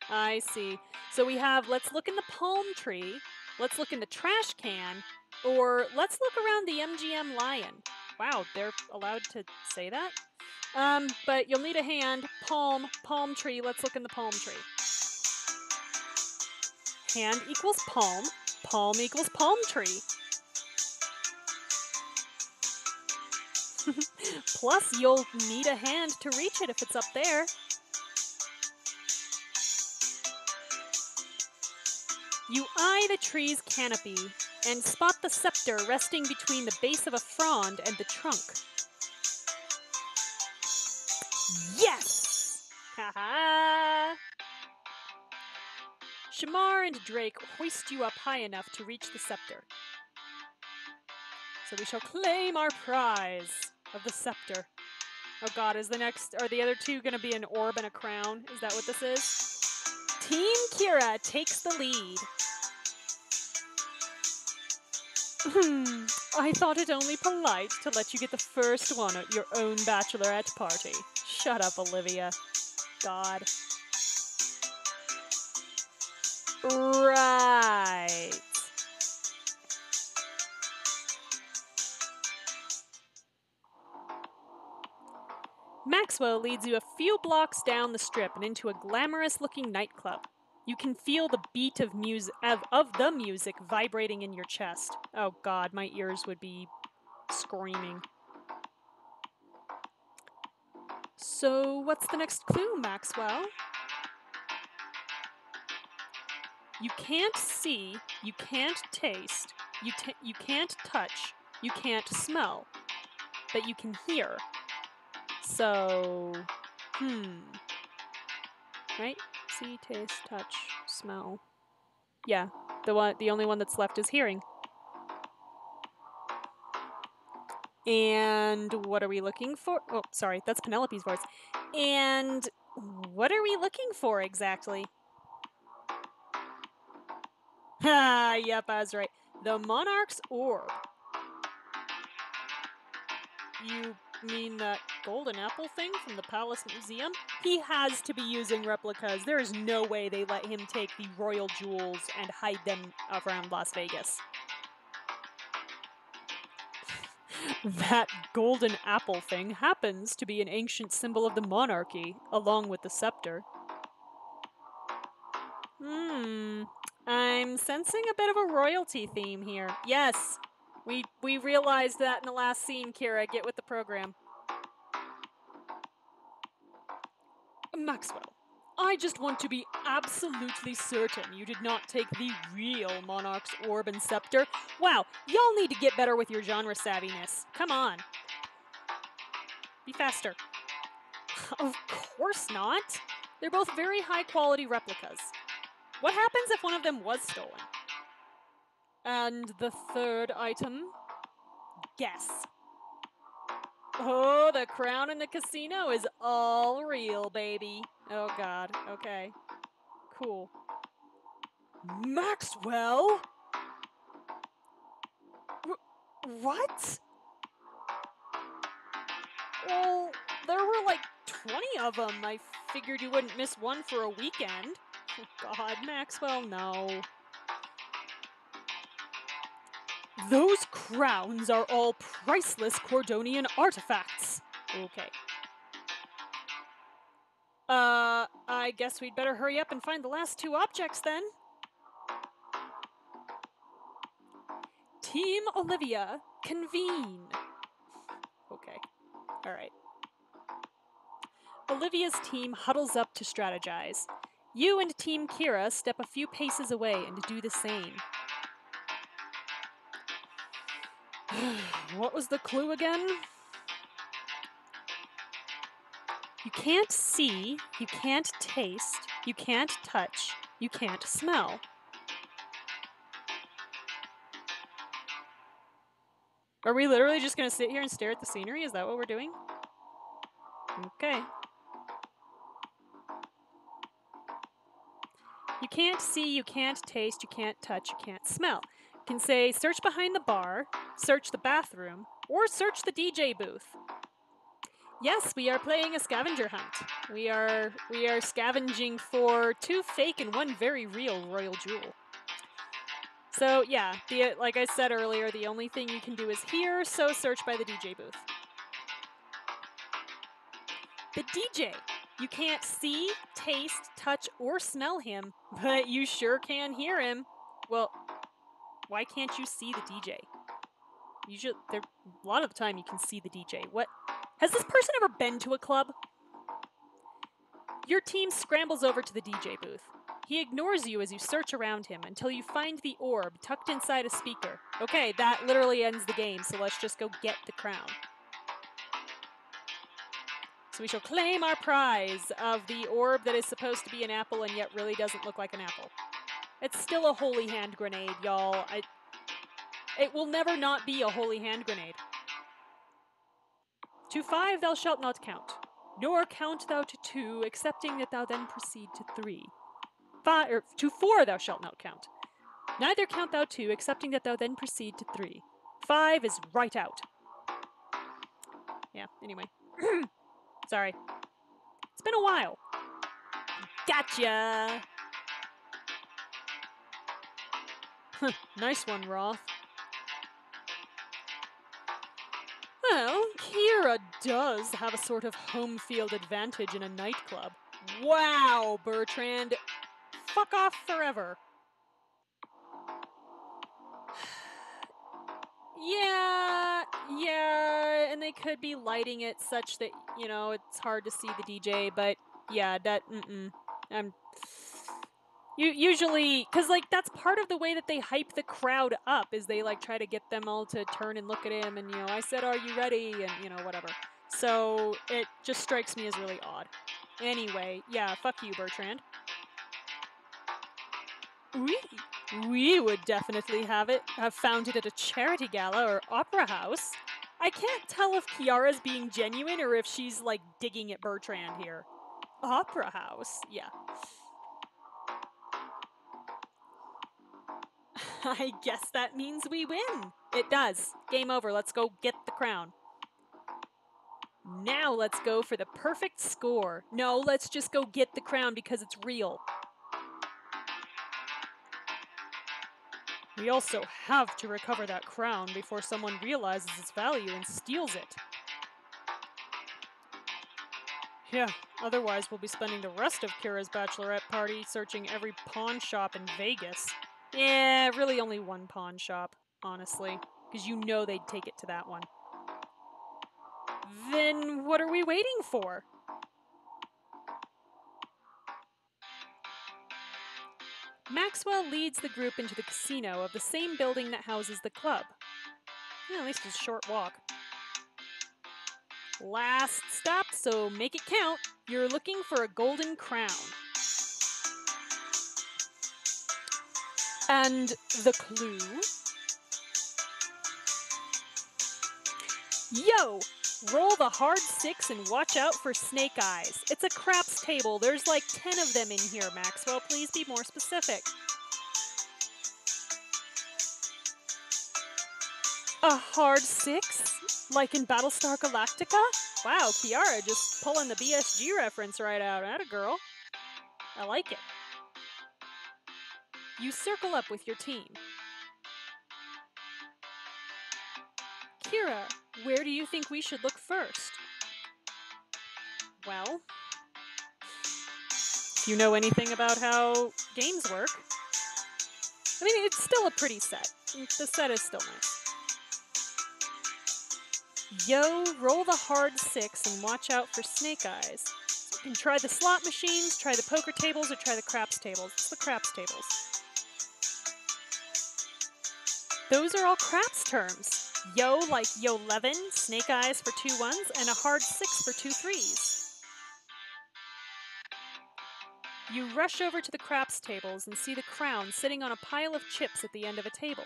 I see. So we have, let's look in the palm tree, let's look in the trash can, or let's look around the MGM lion. Wow, they're allowed to say that? But you'll need a hand, palm tree, let's look in the palm tree. Hand equals palm equals palm tree. Plus, you'll need a hand to reach it if it's up there. You eye the tree's canopy and spot the scepter resting between the base of a frond and the trunk. Yes! Haha! Shamar and Drake hoist you up high enough to reach the scepter. So we shall claim our prize of the scepter. Oh god, are the other two gonna be an orb and a crown? Is that what this is? Team Kira takes the lead. I thought it only polite to let you get the first one at your own bachelorette party. Shut up, Olivia. God. Right. Maxwell leads you a few blocks down the strip and into a glamorous-looking nightclub. You can feel the beat of the music vibrating in your chest. Oh god, my ears would be screaming. So, what's the next clue, Maxwell? You can't see, you can't taste, you can't touch, you can't smell, but you can hear. So, right? See, taste, touch, smell. Yeah, the only one that's left is hearing. And what are we looking for? Oh, sorry, that's Penelope's voice. And what are we looking for exactly? Ha, yep, I was right. The Monarch's Orb. You mean that golden apple thing from the Palace Museum? He has to be using replicas. There is no way they let him take the royal jewels and hide them around Las Vegas. That golden apple thing happens to be an ancient symbol of the monarchy, along with the scepter. I'm sensing a bit of a royalty theme here. Yes, we realized that in the last scene, Kira. Get with the program. Maxwell, I just want to be absolutely certain you did not take the real Monarch's Orb and Scepter. Wow, y'all need to get better with your genre savviness. Come on. Be faster. Of course not. They're both very high-quality replicas. What happens if one of them was stolen? And the third item? Guess. Oh, the crown in the casino is all real, baby. Oh god, okay. Cool. Maxwell? What? Well, there were like 20 of them. I figured you wouldn't miss one for a weekend. Oh god, Maxwell, no. Those crowns are all priceless Cordonian artifacts. Okay. I guess we'd better hurry up and find the last two objects then. Team Olivia, convene. Okay. Alright. Olivia's team huddles up to strategize. You and Team Kira step a few paces away and do the same. What was the clue again? You can't see, you can't taste, you can't touch, you can't smell. Are we literally just gonna sit here and stare at the scenery? Is that what we're doing? Okay. You can't see, you can't taste, you can't touch, you can't smell. You can say search behind the bar, search the bathroom, or search the DJ booth. Yes, we are playing a scavenger hunt. We are scavenging for 2 fake and 1 very real royal jewel. So yeah, like I said earlier, the only thing you can do is hear, so search by the DJ booth. The DJ. You can't see, taste, touch, or smell him, but you sure can hear him. Well, why can't you see the DJ? A lot of the time you can see the DJ. What? Has this person ever been to a club? Your team scrambles over to the DJ booth. He ignores you as you search around him until you find the orb tucked inside a speaker. Okay, that literally ends the game, so let's just go get the crown. So we shall claim our prize of the orb that is supposed to be an apple and yet really doesn't look like an apple. It's still a holy hand grenade, y'all. It will never not be a holy hand grenade. To 5 thou shalt not count, nor count thou to 2, excepting that thou then proceed to 3. To 4 thou shalt not count. Neither count thou 2, excepting that thou then proceed to 3. 5 is right out. Yeah, anyway. Sorry. It's been a while. Gotcha! Nice one, Roth. Well, Kira does have a sort of home field advantage in a nightclub. Wow, Bertrand. Fuck off forever. Yeah, and they could be lighting it such that, it's hard to see the DJ, but yeah, usually, because, that's part of the way that they hype the crowd up, is they, try to get them all to turn and look at him, and, I said, are you ready, and, whatever. So, it just strikes me as really odd. Anyway, yeah, fuck you, Bertrand. We would definitely have found it at a charity gala or opera house. I can't tell if Kiara's being genuine or if she's, digging at Bertrand here. Opera house, yeah. I guess that means we win. It does. Game over. Let's go get the crown. Now let's go for the perfect score. No, let's just go get the crown because it's real. We also have to recover that crown before someone realizes its value and steals it. Yeah, otherwise we'll be spending the rest of Kira's bachelorette party searching every pawn shop in Vegas. Yeah, really only one pawn shop, honestly, because they'd take it to that one. Then what are we waiting for? Maxwell leads the group into the casino of the same building that houses the club. Yeah, at least it's a short walk. Last stop, so make it count. You're looking for a golden crown. And the clue? Yo! Roll the hard 6 and watch out for snake eyes. It's a craps table. There's 10 of them in here, Maxwell. Please be more specific. A hard 6? Like in Battlestar Galactica? Wow, Kiara just pulling the BSG reference right out. Atta girl. I like it. You circle up with your team. Kira, where do you think we should look first? Well, if you know anything about how games work, I mean, it's still a pretty set. The set is still nice. Yo, roll the hard 6 and watch out for snake eyes. You can try the slot machines, try the poker tables, or try the craps tables. It's the craps tables. Those are all craps terms. Yo, like yo 11, snake eyes for 2 1s, and a hard 6 for 2 3s. You rush over to the craps tables and see the crown sitting on a pile of chips at the end of a table.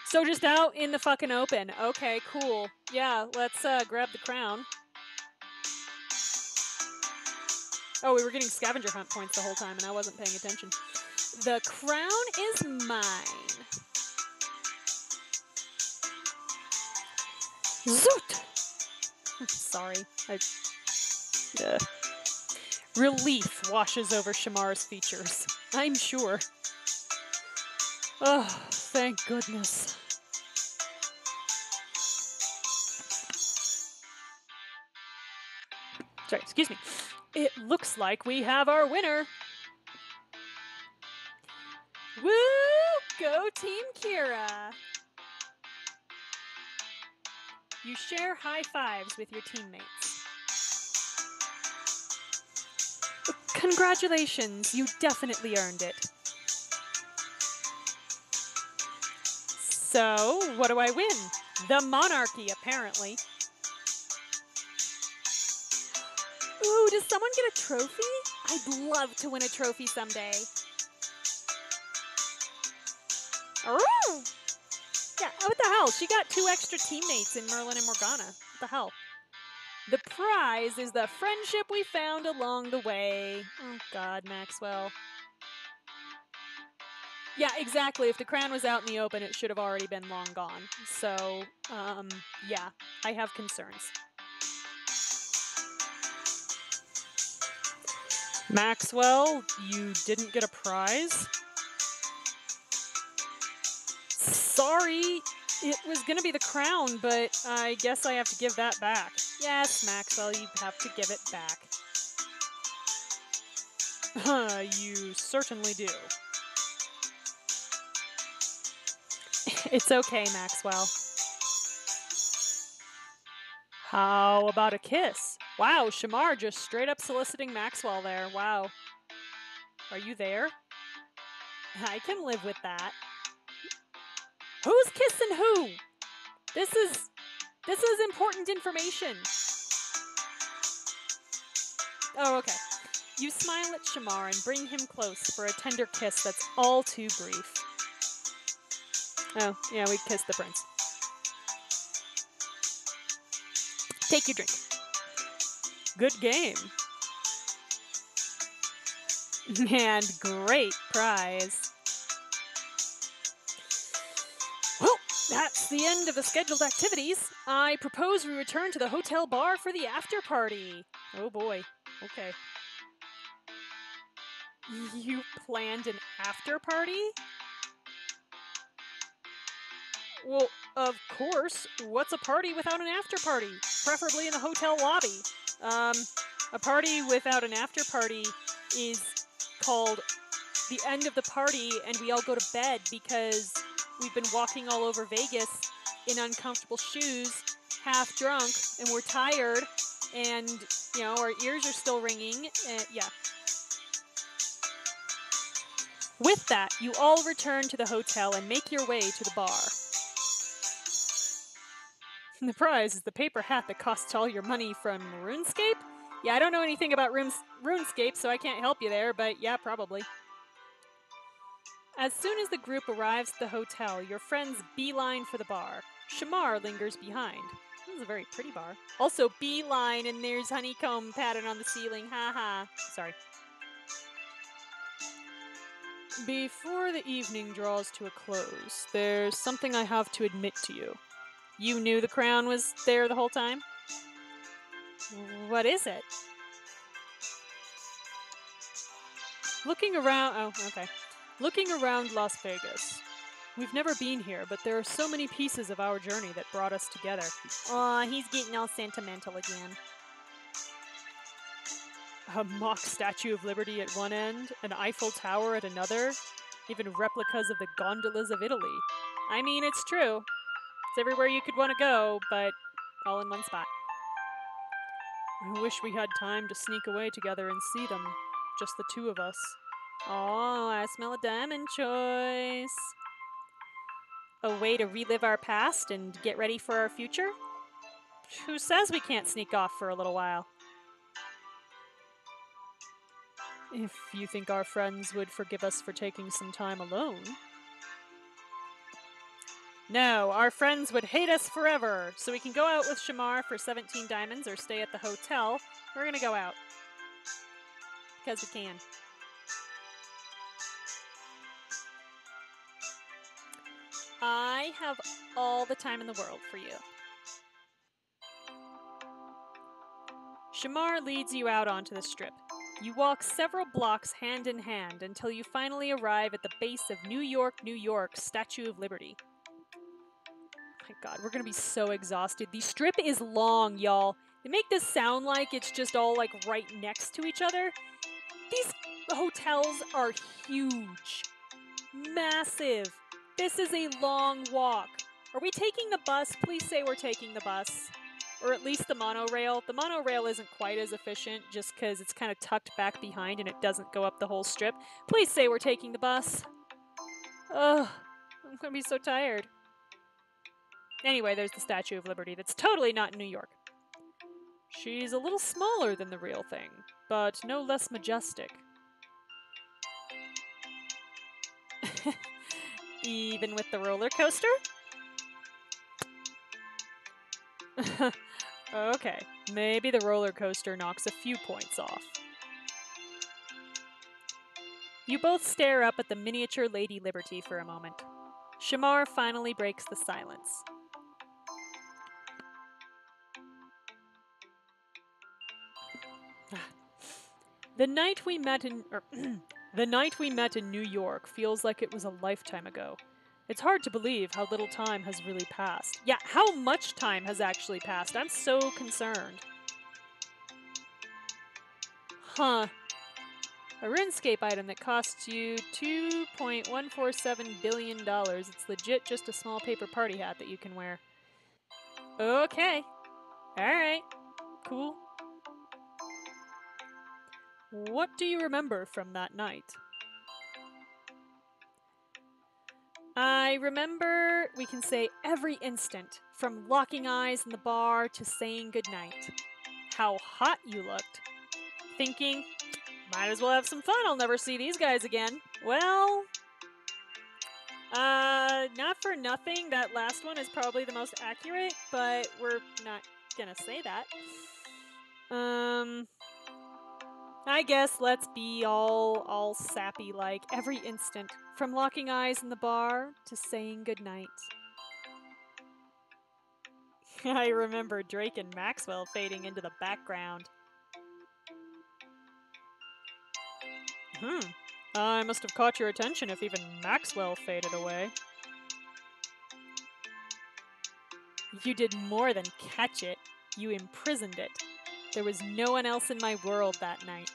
So just out in the fucking open. Okay, cool. Yeah, let's grab the crown. Oh, we were getting scavenger hunt points the whole time, and I wasn't paying attention. The crown is mine. Zoot! Sorry. Relief washes over Shamar's features. I'm sure. Oh, thank goodness. Sorry, excuse me. It looks like we have our winner. Woo! Go Team Kira! You share high fives with your teammates. Congratulations, you definitely earned it. So, what do I win? The monarchy, apparently. Ooh, does someone get a trophy? I'd love to win a trophy someday. Oh! Yeah, what the hell? She got 2 extra teammates in Merlin and Morgana. What the hell? The prize is the friendship we found along the way. Oh, God, Maxwell. Yeah, exactly. If the crown was out in the open, it should have already been long gone. So, yeah, I have concerns. Maxwell, you didn't get a prize? Sorry, it was gonna be the crown, but I guess I have to give that back. Yes, Maxwell, you have to give it back. You certainly do. It's okay, Maxwell. How about a kiss? Wow, Shamar just straight up soliciting Maxwell there. Wow. Are you there? I can live with that. Who's kissing who? This is important information. Oh, okay. You smile at Shamar and bring him close for a tender kiss that's all too brief. Oh, yeah, we kissed the prince. Take your drink. Good game. And great prize. Well, that's the end of the scheduled activities. I propose we return to the hotel bar for the after party. Oh boy. Okay. You planned an after party? Well, of course. What's a party without an after party? Preferably in the hotel lobby. A party without an after party is called the end of the party, and we all go to bed because we've been walking all over Vegas in uncomfortable shoes, half drunk, and we're tired, and, you know, our ears are still ringing, and yeah. With that, you all return to the hotel and make your way to the bar. The prize is the paper hat that costs all your money from RuneScape? Yeah, I don't know anything about RuneScape, so I can't help you there, but yeah, probably. As soon as the group arrives at the hotel, your friends beeline for the bar. Shamar lingers behind. This is a very pretty bar. Also, beeline, and there's honeycomb pattern on the ceiling. Haha. Sorry. Before the evening draws to a close, there's something I have to admit to you. You knew the crown was there the whole time? What is it? Looking around Las Vegas. We've never been here, but there are so many pieces of our journey that brought us together. Aw, he's getting all sentimental again. A mock Statue of Liberty at one end, an Eiffel Tower at another, even replicas of the gondolas of Italy. I mean, it's true. It's everywhere you could want to go, but all in one spot. I wish we had time to sneak away together and see them. Just the 2 of us. Oh, I smell a diamond choice. A way to relive our past and get ready for our future? Who says we can't sneak off for a little while? If you think our friends would forgive us for taking some time alone. No, our friends would hate us forever, so we can go out with Shamar for 17 diamonds or stay at the hotel. We're gonna go out. because we can. I have all the time in the world for you. Shamar leads you out onto the strip. You walk several blocks hand in hand until you finally arrive at the base of New York, New York, Statue of Liberty. My God, we're gonna be so exhausted. The strip is long, y'all. They make this sound like it's just all like right next to each other. These hotels are huge. Massive. This is a long walk. Are we taking the bus? Please say we're taking the bus. Or at least the monorail. The monorail isn't quite as efficient just because it's kind of tucked back behind and it doesn't go up the whole strip. Please say we're taking the bus. Ugh, I'm gonna be so tired. Anyway, there's the Statue of Liberty that's totally not in New York. She's a little smaller than the real thing, but no less majestic. Even with the roller coaster? Okay, maybe the roller coaster knocks a few points off. You both stare up at the miniature Lady Liberty for a moment. Shamar finally breaks the silence. The night we met in New York feels like it was a lifetime ago. It's hard to believe how little time has really passed. Yeah, how much time has actually passed? I'm so concerned. Huh. A RuneScape item that costs you $2.147 billion. It's legit just a small paper party hat that you can wear. Okay. Alright. Cool. What do you remember from that night? I remember, we can say, every instant, from locking eyes in the bar to saying goodnight. How hot you looked. Thinking, might as well have some fun, I'll never see these guys again. Well, not for nothing, that last one is probably the most accurate, but we're not gonna say that. I guess let's be all sappy like every instant, from locking eyes in the bar to saying goodnight. I remember Drake and Maxwell fading into the background. I must have caught your attention if even Maxwell faded away. You did more than catch it. You imprisoned it. There was no one else in my world that night.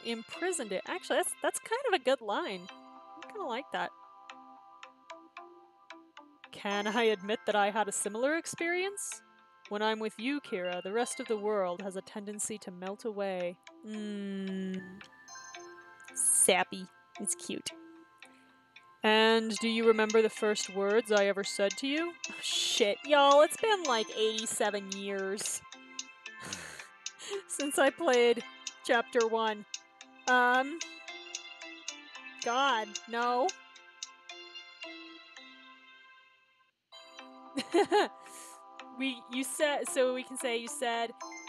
Imprisoned it. Actually, that's kind of a good line. I kind of like that. Can I admit that I had a similar experience? When I'm with you, Kira, the rest of the world has a tendency to melt away. Sappy. It's cute. And do you remember the first words I ever said to you? Oh, shit, y'all, it's been like 87 years since I played Chapter 1. God, no. You said,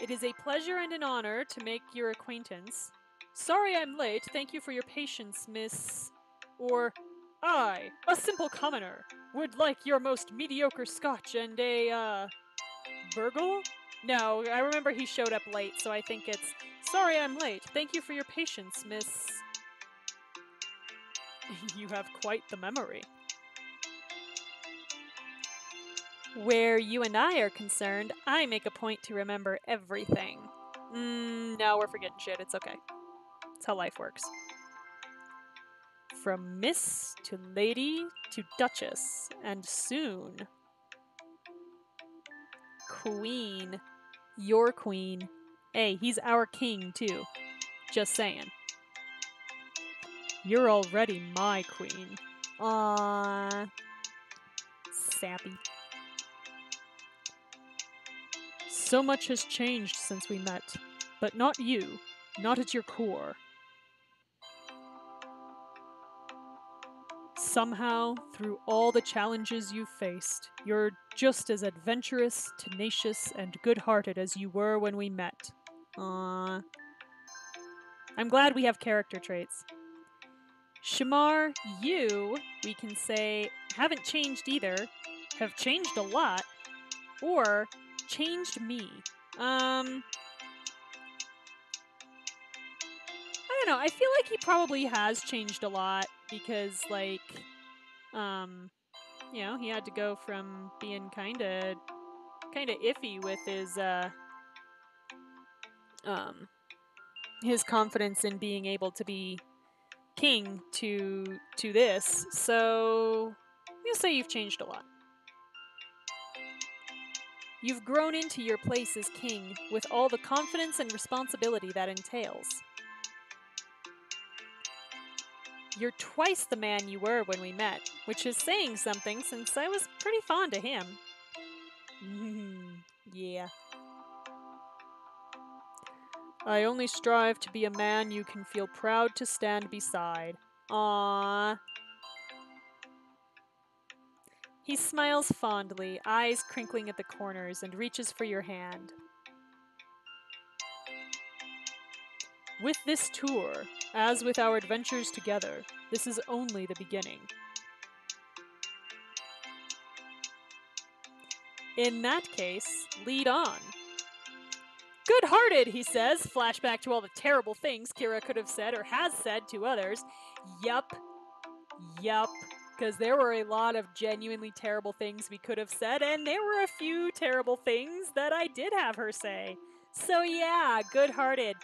it is a pleasure and an honor to make your acquaintance. Sorry I'm late. Thank you for your patience, Miss... Or, I, a simple commoner, would like your most mediocre scotch and a, burgle? No, I remember he showed up late, so I think it's, sorry I'm late. Thank you for your patience, Miss... You have quite the memory. Where you and I are concerned, I make a point to remember everything. No, we're forgetting shit. It's okay. That's how life works. From Miss to Lady to Duchess, and soon... Queen. Your queen. Hey, he's our king, too. Just saying. You're already my queen. Aww. Sappy. So much has changed since we met, but not you, not at your core. Somehow, through all the challenges you've faced, you're just as adventurous, tenacious, and good-hearted as you were when we met. Aww. I'm glad we have character traits. Shamar, you, we can say, haven't changed either, have changed a lot, or changed me. I don't know. I feel like he probably has changed a lot because, like, you know, he had to go from being kind of iffy with his confidence in being able to be king to this. So, you'll say you've changed a lot. You've grown into your place as king with all the confidence and responsibility that entails. You're twice the man you were when we met, which is saying something since I was pretty fond of him. Yeah. I only strive to be a man you can feel proud to stand beside. Aww. He smiles fondly, eyes crinkling at the corners, and reaches for your hand. With this tour, as with our adventures together, this is only the beginning. In that case, lead on. Good-hearted, he says, flashback to all the terrible things Kira could have said or has said to others. Yup, because there were a lot of genuinely terrible things we could have said, and there were a few terrible things that I did have her say. So yeah, good-hearted.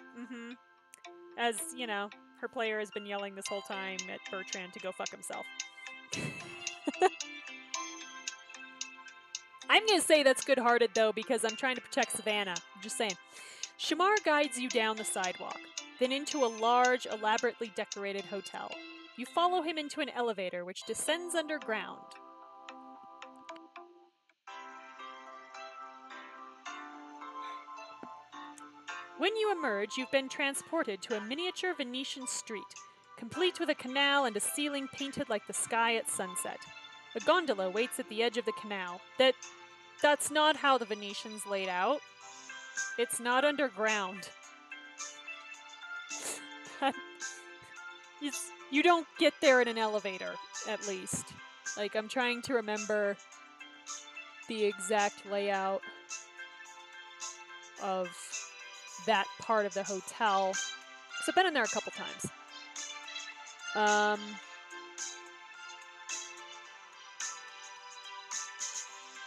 As, you know, her player has been yelling this whole time at Bertrand to go fuck himself. I'm going to say that's good-hearted, though, because I'm trying to protect Savannah. I'm just saying. Shamar guides you down the sidewalk, then into a large, elaborately decorated hotel. You follow him into an elevator which descends underground. When you emerge, you've been transported to a miniature Venetian street, complete with a canal and a ceiling painted like the sky at sunset. A gondola waits at the edge of the canal. That's not how the Venetians laid out. It's not underground. You don't get there in an elevator, at least. Like, I'm trying to remember the exact layout of that part of the hotel. So I've been in there a couple times.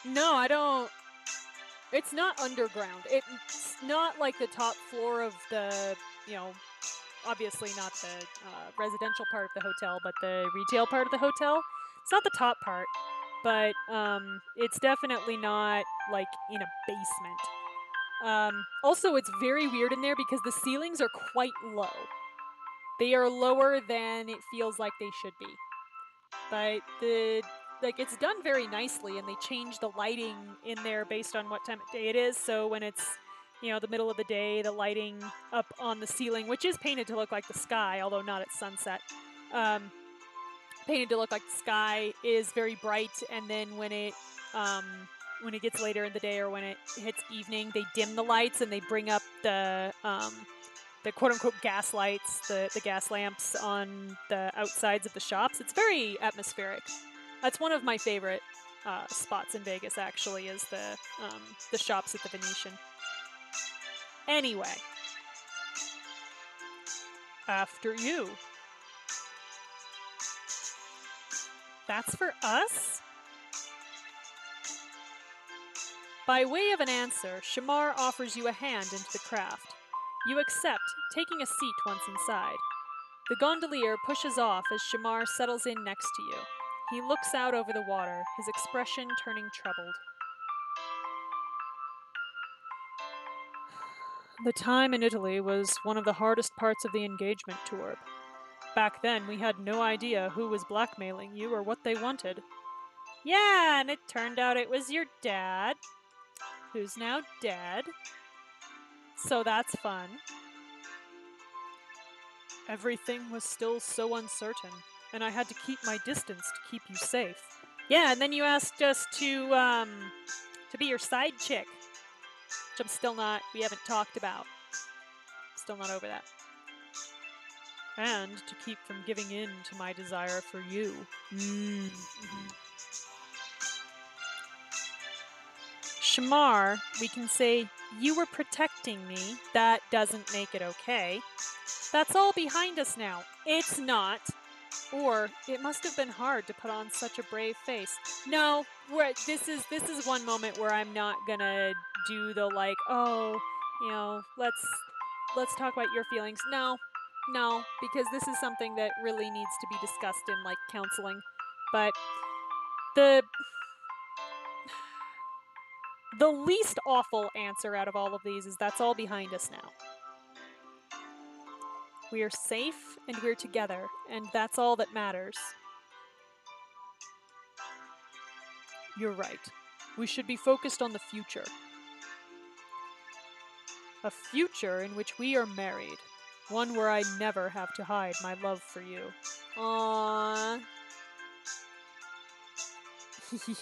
No, I don't. It's not underground. It's not like the top floor of the, you know, obviously not the residential part of the hotel, but the retail part of the hotel. It's not the top part, but it's definitely not like in a basement. Also, it's very weird in there because the ceilings are quite low. They are lower than it feels like they should be. But it's done very nicely, and they change the lighting in there based on what time of day it is. So when it's, you know, the middle of the day, the lighting up on the ceiling, which is painted to look like the sky, although not at sunset, painted to look like the sky, is very bright. And then when it gets later in the day or when it hits evening, they dim the lights and they bring up the quote-unquote gas lights, the gas lamps on the outsides of the shops. It's very atmospheric. That's one of my favorite spots in Vegas, actually, is the shops at the Venetian. Anyway. After you. That's for us? By way of an answer, Shamar offers you a hand into the craft. You accept, taking a seat once inside. The gondolier pushes off as Shamar settles in next to you. He looks out over the water, his expression turning troubled. The time in Italy was one of the hardest parts of the engagement tour. Back then, we had no idea who was blackmailing you or what they wanted. Yeah, and it turned out it was your dad, who's now dead. So that's fun. Everything was still so uncertain, and I had to keep my distance to keep you safe. Yeah, and then you asked us to be your side chick, which we haven't talked about. Still not over that. and to keep from giving in to my desire for you. Shamar, we can say, you were protecting me. That doesn't make it okay. That's all behind us now. It's not. Or it must have been hard to put on such a brave face. No, this is one moment where I'm not gonna do the like, oh, let's talk about your feelings. No, because this is something that really needs to be discussed in like counseling. But the the least awful answer out of all of these is that's all behind us now. We are safe and we're together, and that's all that matters. You're right. We should be focused on the future. A future in which we are married. One where I never have to hide my love for you. Aww.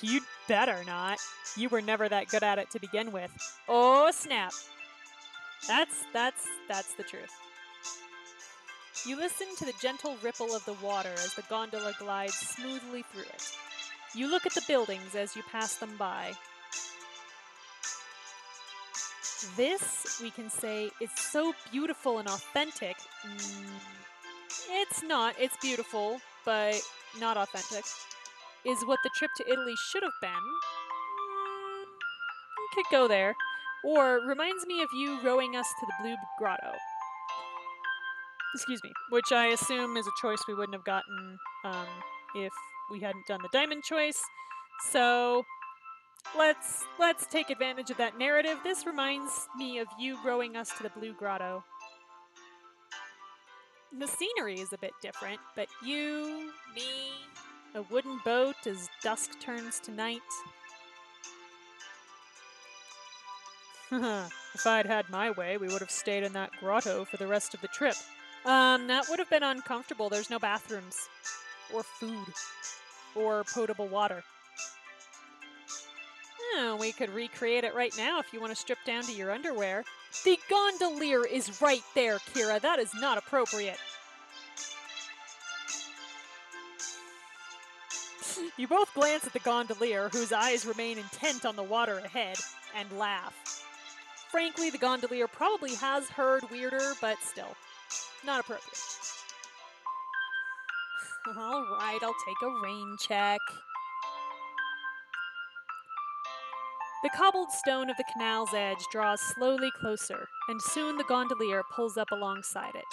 You'd better not. You were never that good at it to begin with. Oh, snap. That's the truth. You listen to the gentle ripple of the water as the gondola glides smoothly through it. You look at the buildings as you pass them by. This, we can say, is so beautiful and authentic. It's not. It's beautiful, but not authentic. Is what the trip to Italy should have been. You could go there. Or reminds me of you rowing us to the Blue Grotto. Excuse me. Which I assume is a choice we wouldn't have gotten if we hadn't done the diamond choice. So let's take advantage of that narrative. This reminds me of you rowing us to the Blue Grotto. The scenery is a bit different, but you, me, a wooden boat as dusk turns to night. If I'd had my way, we would have stayed in that grotto for the rest of the trip. That would have been uncomfortable. There's no bathrooms, or food, or potable water. We could recreate it right now if you want to strip down to your underwear. The gondolier is right there, Kira. That is not appropriate. You both glance at the gondolier, whose eyes remain intent on the water ahead, and laugh. Frankly, the gondolier probably has heard weirder, but still, not appropriate. Alright, I'll take a rain check. The cobbled stone of the canal's edge draws slowly closer, and soon the gondolier pulls up alongside it.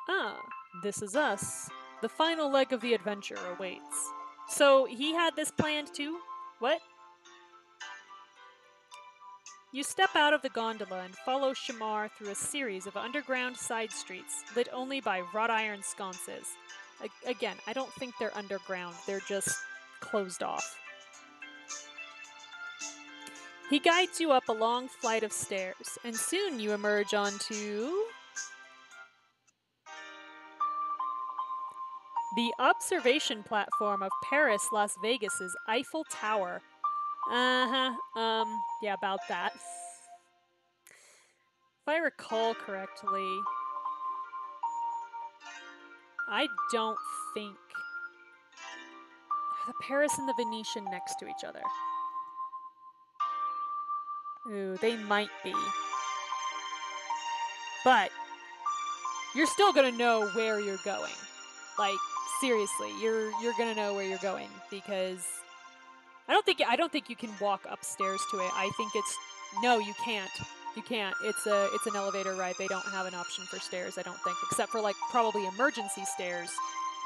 Ah, this is us. The final leg of the adventure awaits. So he had this planned too? What? You step out of the gondola and follow Shamar through a series of underground side streets lit only by wrought iron sconces. Again, I don't think they're underground, they're just closed off. He guides you up a long flight of stairs, and soon you emerge onto the observation platform of Paris, Las Vegas's Eiffel Tower. Yeah, about that. If I recall correctly, I don't think the Paris and the Venetian next to each other. Ooh, they might be. But you're still gonna know where you're going. Like, seriously, you're gonna know where you're going because I don't think you can walk upstairs to it. I think it's no, you can't. You can't. It's an elevator ride. They don't have an option for stairs, I don't think, except for like probably emergency stairs.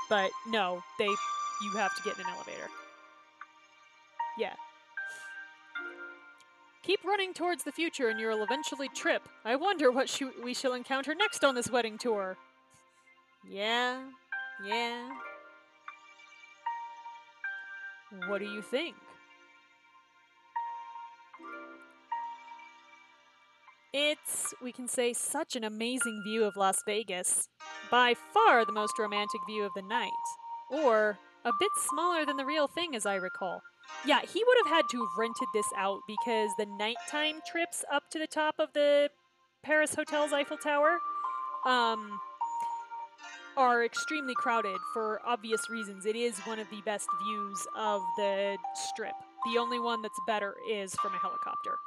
But no, you have to get in an elevator. Yeah. Keep running towards the future and you'll eventually trip. I wonder what we shall encounter next on this wedding tour. Yeah. What do you think? It's, we can say, such an amazing view of Las Vegas. By far the most romantic view of the night. Or a bit smaller than the real thing, as I recall. Yeah, he would have had to have rented this out because the nighttime trips up to the top of the Paris hotels Eiffel Tower are extremely crowded for obvious reasons. It is one of the best views of the Strip. The only one that's better is from a helicopter.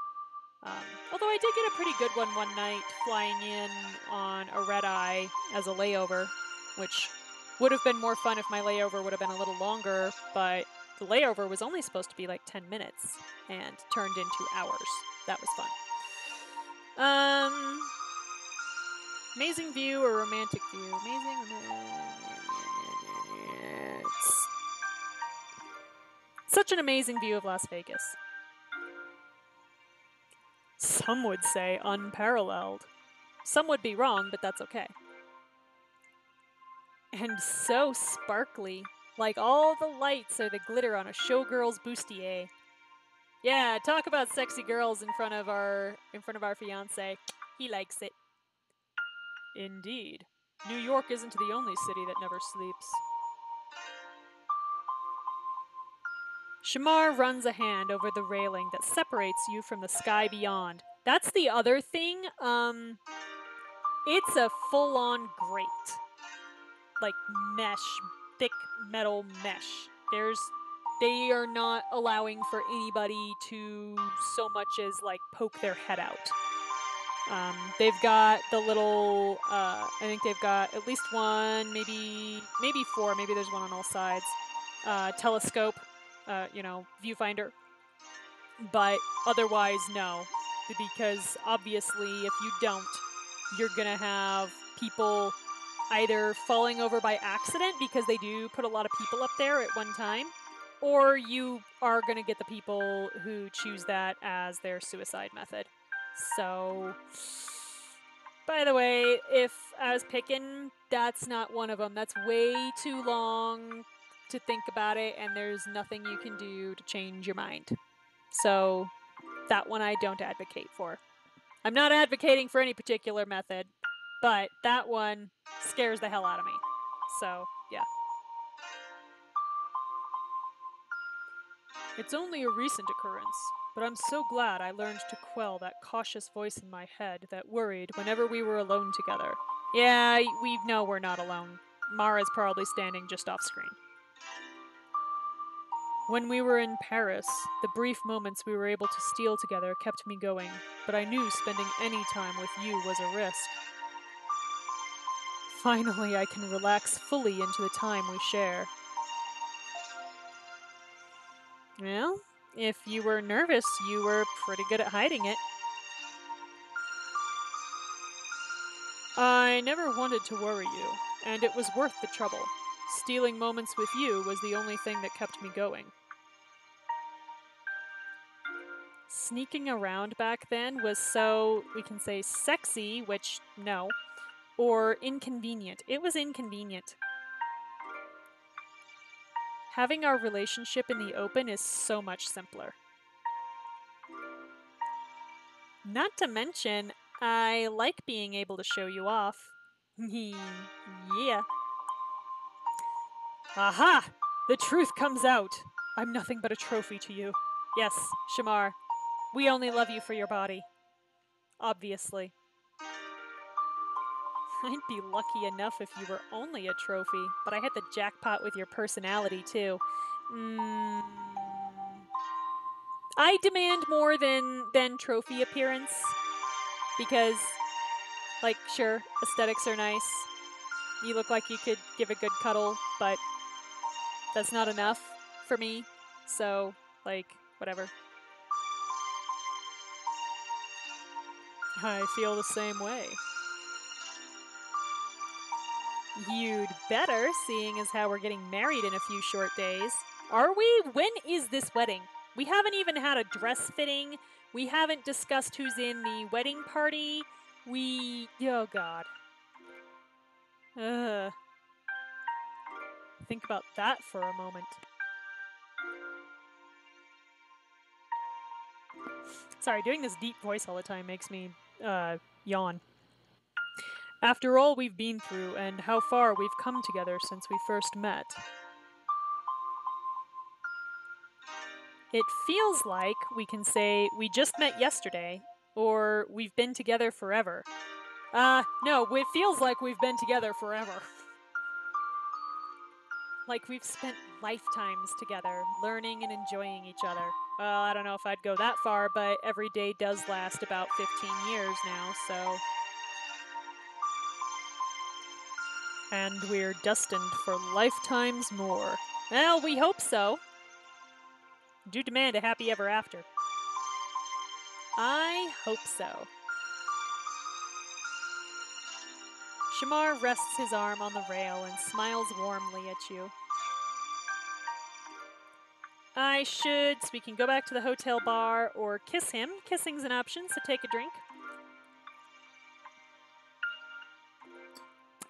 Although I did get a pretty good one night flying in on a red eye as a layover, which would have been more fun if my layover would have been a little longer, but the layover was only supposed to be like 10 minutes and turned into hours. That was fun. Amazing view or romantic view? It's such an amazing view of Las Vegas. Some would say unparalleled. Some would be wrong, but that's okay. And so sparkly, like all the lights are the glitter on a showgirl's bustier. Yeah, talk about sexy girls in front of our fiance. He likes it. Indeed. New York isn't the only city that never sleeps. Shamar runs a hand over the railing that separates you from the sky beyond. That's the other thing. It's a full-on grate. Like mesh, thick metal mesh. They are not allowing for anybody to so much as like poke their head out. They've got the little, I think they've got at least one, maybe four, maybe there's one on all sides, telescope, viewfinder. But otherwise, no. Because obviously, if you don't, you're gonna have people either falling over by accident because they do put a lot of people up there at one time, or you are gonna get the people who choose that as their suicide method. So, by the way, if I was picking, that's not one of them. That's way too long to think about it, and there's nothing you can do to change your mind. So, that one I don't advocate for. I'm not advocating for any particular method, but that one scares the hell out of me. So, yeah. It's only a recent occurrence, but I'm so glad I learned to quell that cautious voice in my head that worried whenever we were alone together. Yeah, we know we're not alone. Mara's probably standing just off screen. When we were in Paris, the brief moments we were able to steal together kept me going, but I knew spending any time with you was a risk. Finally, I can relax fully into the time we share. Well, if you were nervous, you were pretty good at hiding it. I never wanted to worry you, and it was worth the trouble. Stealing moments with you was the only thing that kept me going. Sneaking around back then was so, we can say, sexy, which, no, or inconvenient. It was inconvenient. Having our relationship in the open is so much simpler. Not to mention, I like being able to show you off. Yeah. Aha! The truth comes out. I'm nothing but a trophy to you. Yes, Shamar. We only love you for your body. Obviously. I'd be lucky enough if you were only a trophy, but I hit the jackpot with your personality, too. I demand more than trophy appearance, because, like, sure, aesthetics are nice. You look like you could give a good cuddle, but that's not enough for me, so, like, whatever. I feel the same way. You'd better, seeing as how we're getting married in a few short days. Are we? When is this wedding? We haven't even had a dress fitting. We haven't discussed who's in the wedding party. Oh God. Think about that for a moment. Sorry, doing this deep voice all the time makes me, yawn. After all we've been through and how far we've come together since we first met. It feels like we can say we just met yesterday, Or we've been together forever. No, it feels like we've been together forever. Like we've spent lifetimes together, learning and enjoying each other. Well, I don't know if I'd go that far, but every day does last about 15 years now, so... And we're destined for lifetimes more. Well, we hope so. Do demand a happy ever after. I hope so. Shamar rests his arm on the rail and smiles warmly at you. So we can go back to the hotel bar or kiss him. Kissing's an option, so take a drink.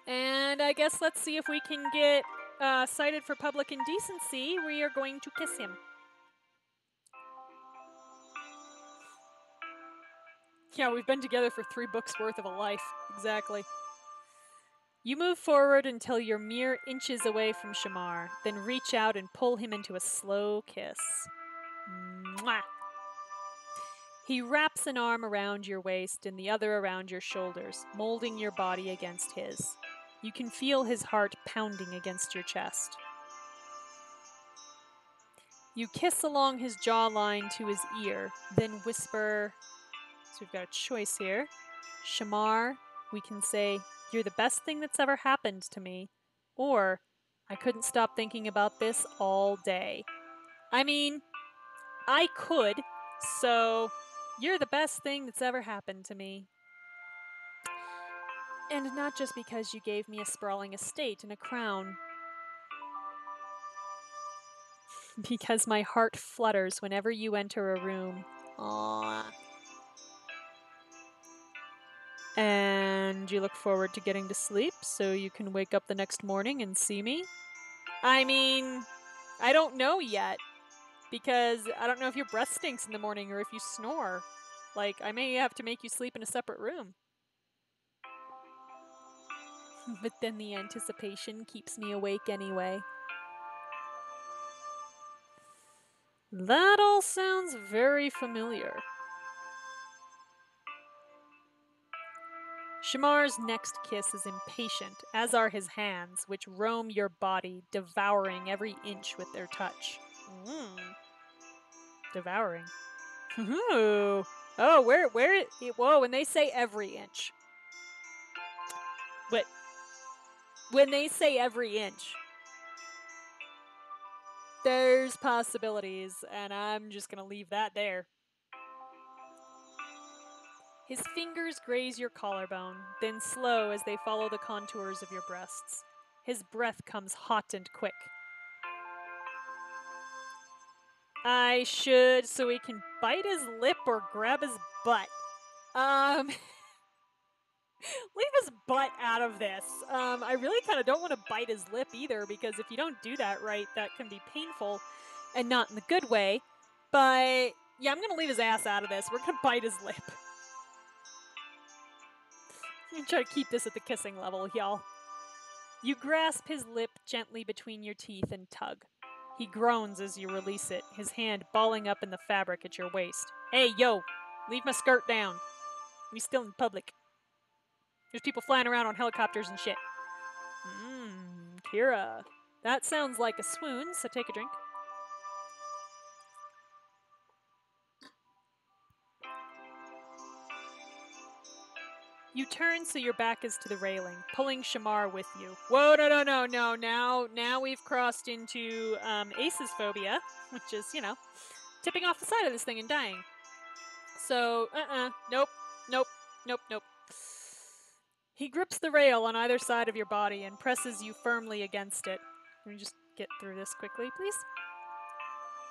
And I guess let's see if we can get cited for public indecency. We are going to kiss him. Yeah, we've been together for 3 books worth of a life. Exactly. You move forward until you're mere inches away from Shamar, then reach out and pull him into a slow kiss. Mwah! He wraps an arm around your waist and the other around your shoulders, molding your body against his. You can feel his heart pounding against your chest. You kiss along his jawline to his ear, then whisper, so we've got a choice here. Shamar, we can say, "You're the best thing that's ever happened to me," or, "I couldn't stop thinking about this all day." I mean, I could, so you're the best thing that's ever happened to me. And not just because you gave me a sprawling estate and a crown. Because my heart flutters whenever you enter a room. Aww. And you look forward to getting to sleep so you can wake up the next morning and see me? I mean, I don't know yet. Because I don't know if your breath stinks in the morning or if you snore. Like, I may have to make you sleep in a separate room. But then the anticipation keeps me awake anyway. That all sounds very familiar. Shamar's next kiss is impatient, as are his hands, which roam your body, devouring every inch with their touch. Devouring. Ooh. Oh, where, whoa, when they say every inch. But when they say every inch, there's possibilities, and I'm just gonna leave that there. His fingers graze your collarbone, then slow as they follow the contours of your breasts. His breath comes hot and quick. So he can bite his lip or grab his butt. Leave his butt out of this. I really kind of don't want to bite his lip either, because if you don't do that right, that can be painful and not in the good way. But yeah, I'm going to leave his ass out of this. We're going to bite his lip. I'm going to try to keep this at the kissing level, y'all. You grasp his lip gently between your teeth and tug. He groans as you release it, his hand balling up in the fabric at your waist. Hey, yo, leave my skirt down. We still in public. There's people flying around on helicopters and shit. Kira. That sounds like a swoon, so take a drink. You turn so your back is to the railing, pulling Shamar with you. Whoa, no. Now we've crossed into Ace's phobia, which is, tipping off the side of this thing and dying. So, nope. He grips the rail on either side of your body and presses you firmly against it. Let me just get through this quickly, please.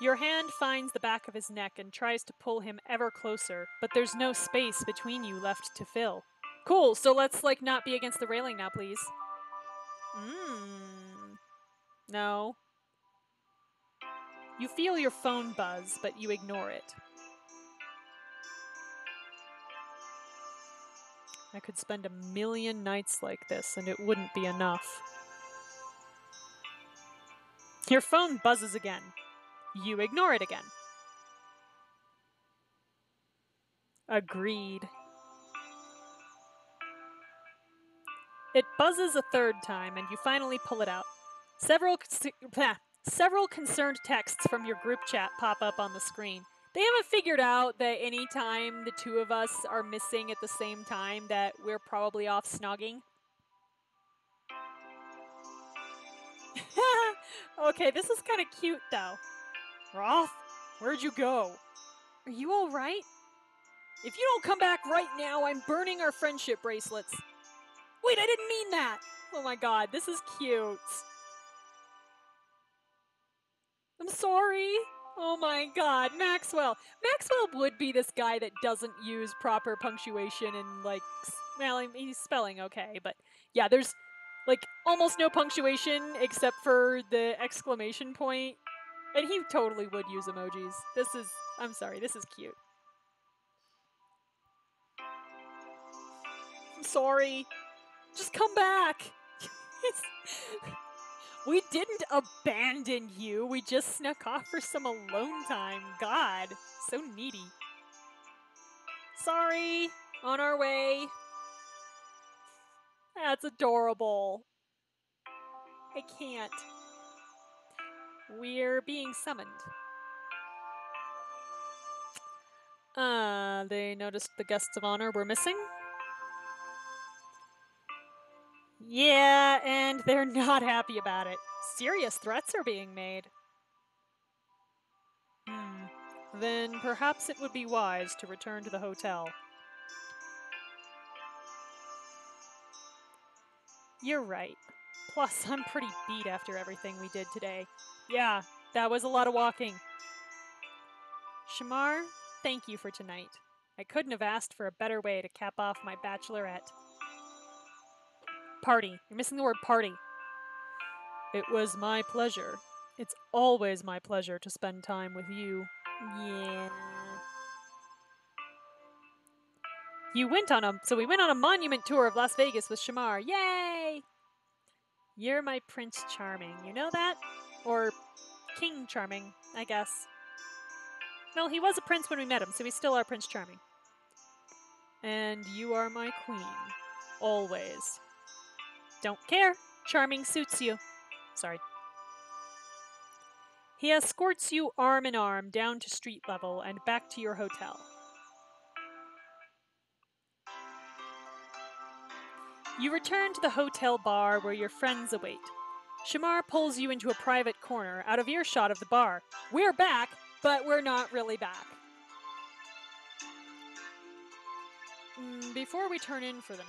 Your hand finds the back of his neck and tries to pull him ever closer, but there's no space between you left to fill. Cool, so let's, not be against the railing now, please. No. You feel your phone buzz, but you ignore it. I could spend 1,000,000 nights like this, and it wouldn't be enough. Your phone buzzes again. You ignore it again. Agreed. It buzzes a third time, and you finally pull it out. Several concerned texts from your group chat pop up on the screen. They haven't figured out that any time the two of us are missing at the same time that we're probably off snogging. Okay, this is kind of cute, though. Roth, where'd you go? Are you alright? If you don't come back right now, I'm burning our friendship bracelets. Wait, I didn't mean that! Oh my god, this is cute. I'm sorry. Oh my god, Maxwell. Maxwell would be this guy that doesn't use proper punctuation and, like, well, I mean, he's spelling okay, but yeah, there's, like, almost no punctuation except for the exclamation point, and he totally would use emojis. I'm sorry, this is cute. I'm sorry. Just come back. We didn't abandon you. We just snuck off for some alone time. God, so needy. Sorry. On our way. That's adorable. I can't. We're being summoned. They noticed the guests of honor were missing? Yeah, and they're not happy about it. Serious threats are being made. Then perhaps it would be wise to return to the hotel. You're right. Plus, I'm pretty beat after everything we did today. Yeah, that was a lot of walking. Shamar, thank you for tonight. I couldn't have asked for a better way to cap off my bachelorette. Party. You're missing the word party. It was my pleasure. It's always my pleasure to spend time with you. Yeah. We went on a monument tour of Las Vegas with Shamar. Yay! You're my Prince Charming. You know that? Or King Charming, I guess. Well, he was a prince when we met him, so he's still our Prince Charming. And you are my queen. Always. Don't care. Charming suits you. Sorry. He escorts you arm in arm down to street level and back to your hotel. You return to the hotel bar where your friends await. Shamar pulls you into a private corner out of earshot of the bar. We're back, but we're not really back. Before we turn in for the night.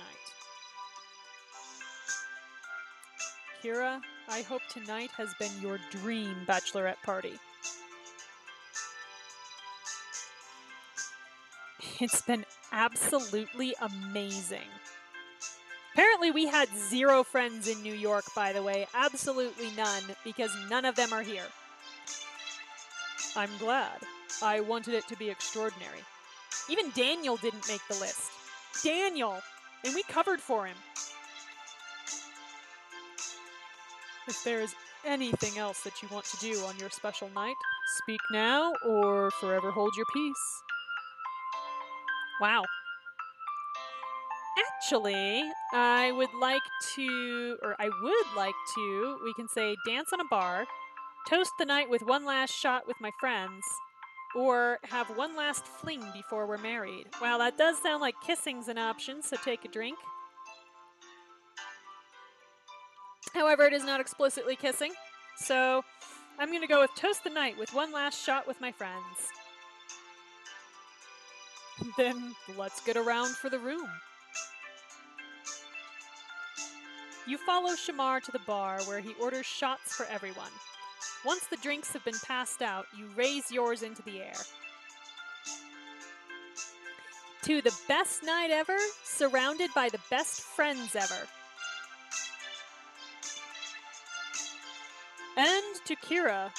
Kira, I hope tonight has been your dream bachelorette party. It's been absolutely amazing. Apparently we had 0 friends in New York, by the way. Absolutely none, because none of them are here. I'm glad. I wanted it to be extraordinary. Even Daniel didn't make the list. Daniel! And we covered for him. If there is anything else that you want to do on your special night, speak now or forever hold your peace. Wow. Actually, I would like to, we can say dance on a bar, toast the night with one last shot with my friends, or have one last fling before we're married. Wow, that does sound like kissing's an option, so take a drink. However, it is not explicitly kissing, so I'm going to go with toast the night with one last shot with my friends. Then let's get around for the room. You follow Shamar to the bar where he orders shots for everyone. Once the drinks have been passed out, you raise yours into the air. To the best night ever, surrounded by the best friends ever. And to Kira.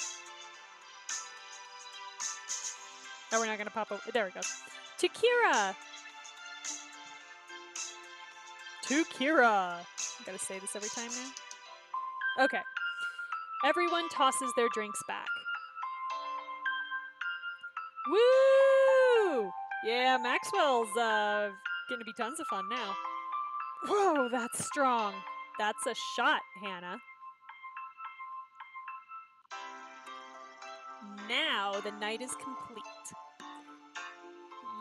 Oh, we're not going to pop over. There we go. To Kira. To Kira. I gotta say this every time now. Okay. Everyone tosses their drinks back. Woo! Yeah, Maxwell's gonna be tons of fun now. Whoa, that's strong. That's a shot, Hannah. Now the night is complete.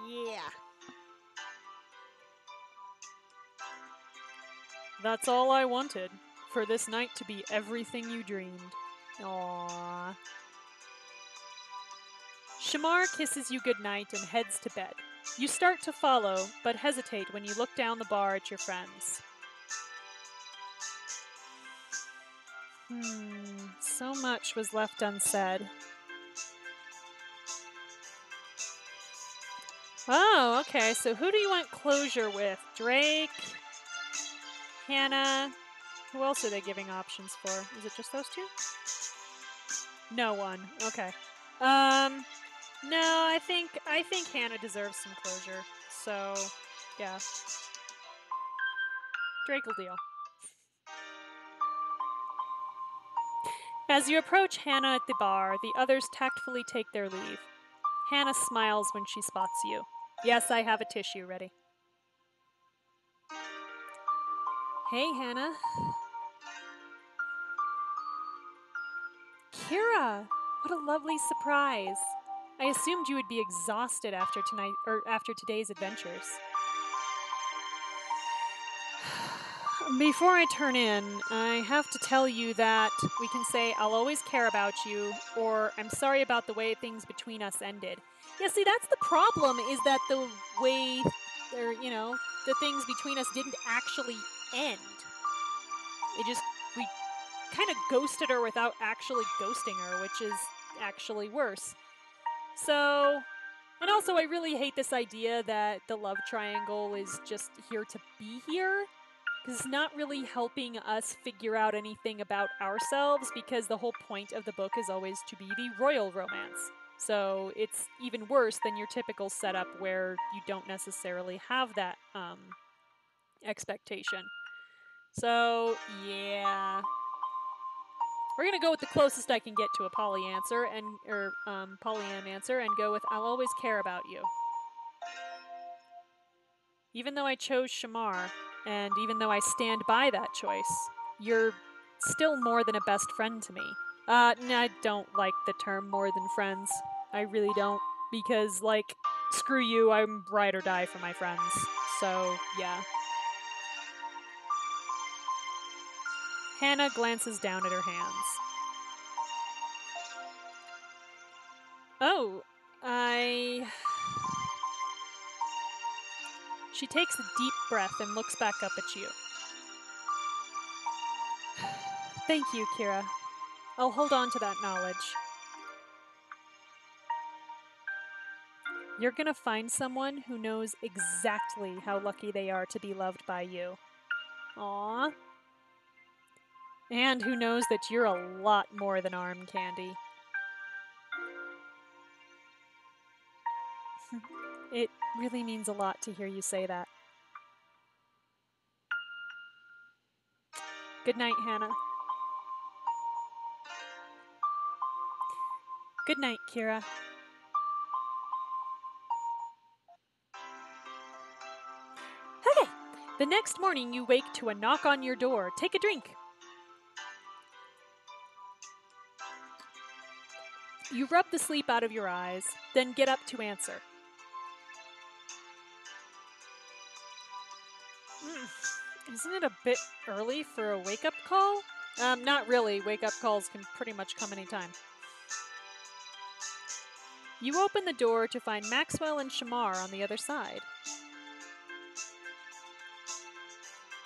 Yeah. That's all I wanted. For this night to be everything you dreamed. Aww. Shamar kisses you goodnight and heads to bed. You start to follow, but hesitate when you look down the bar at your friends. So much was left unsaid. Oh, okay, so who do you want closure with? Drake? Hannah? Who else are they giving options for? Is it just those two? No one. Okay. No, I think Hannah deserves some closure. So, yeah. Drake will deal. As you approach Hannah at the bar, the others tactfully take their leave. Hannah smiles when she spots you. Yes, I have a tissue ready. Hey, Hannah. Kira! What a lovely surprise. I assumed you would be exhausted after today's adventures. Before I turn in, I have to tell you that we can say I'll always care about you, or I'm sorry about the way things between us ended. Yeah, see, that's the problem, is that the way, the things between us didn't actually end. We kind of ghosted her without actually ghosting her, which is actually worse. So, and also I really hate this idea that the love triangle is just here to be here. Because it's not really helping us figure out anything about ourselves, because the whole point of the book is always to be the royal romance. So it's even worse than your typical setup where you don't necessarily have that expectation. So, yeah. We're going to go with the closest I can get to a Pollyann answer, and go with I'll always care about you. Even though I chose Shamar, and even though I stand by that choice, you're still more than a best friend to me. I don't like the term more than friends. I really don't. Because, screw you, I'm ride or die for my friends. So, yeah. Hannah glances down at her hands. Oh, She takes a deep breath and looks back up at you. Thank you, Kira. I'll hold on to that knowledge. You're gonna find someone who knows exactly how lucky they are to be loved by you. Aww. And who knows that you're a lot more than arm candy. It really means a lot to hear you say that. Good night, Hannah. Good night, Kira. Okay. The next morning you wake to a knock on your door. Take a drink. You rub the sleep out of your eyes, then get up to answer. Isn't it a bit early for a wake-up call? Not really. Wake-up calls can pretty much come anytime. You open the door to find Maxwell and Shamar on the other side.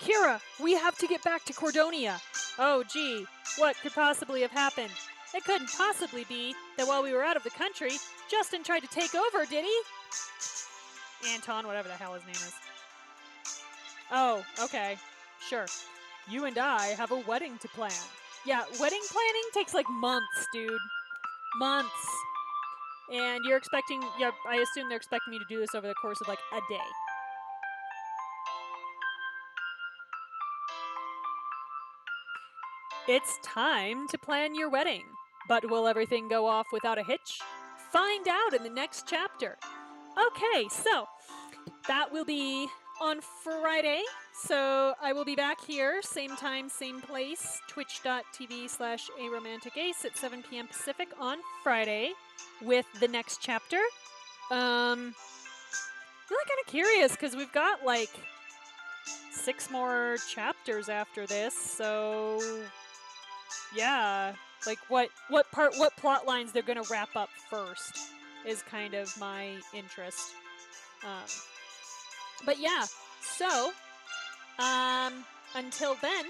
Kira, we have to get back to Cordonia. Oh, gee, what could possibly have happened? It couldn't possibly be that while we were out of the country, Justin tried to take over, did he? Anton, whatever the hell his name is. Oh, okay. Sure. You and I have a wedding to plan. Yeah, wedding planning takes months, dude. Months. And you're expecting, I assume they're expecting me to do this over the course of a day. It's time to plan your wedding. But will everything go off without a hitch? Find out in the next chapter. Okay, so that will be on Friday. So I will be back here, same time, same place, twitch.tv/aromanticace at 7 p.m. Pacific on Friday with the next chapter. Really kind of curious because we've got like 6 more chapters after this. So yeah, like what plot lines they're gonna wrap up first is kind of my interest. But yeah, so until then,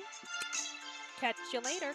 catch you later.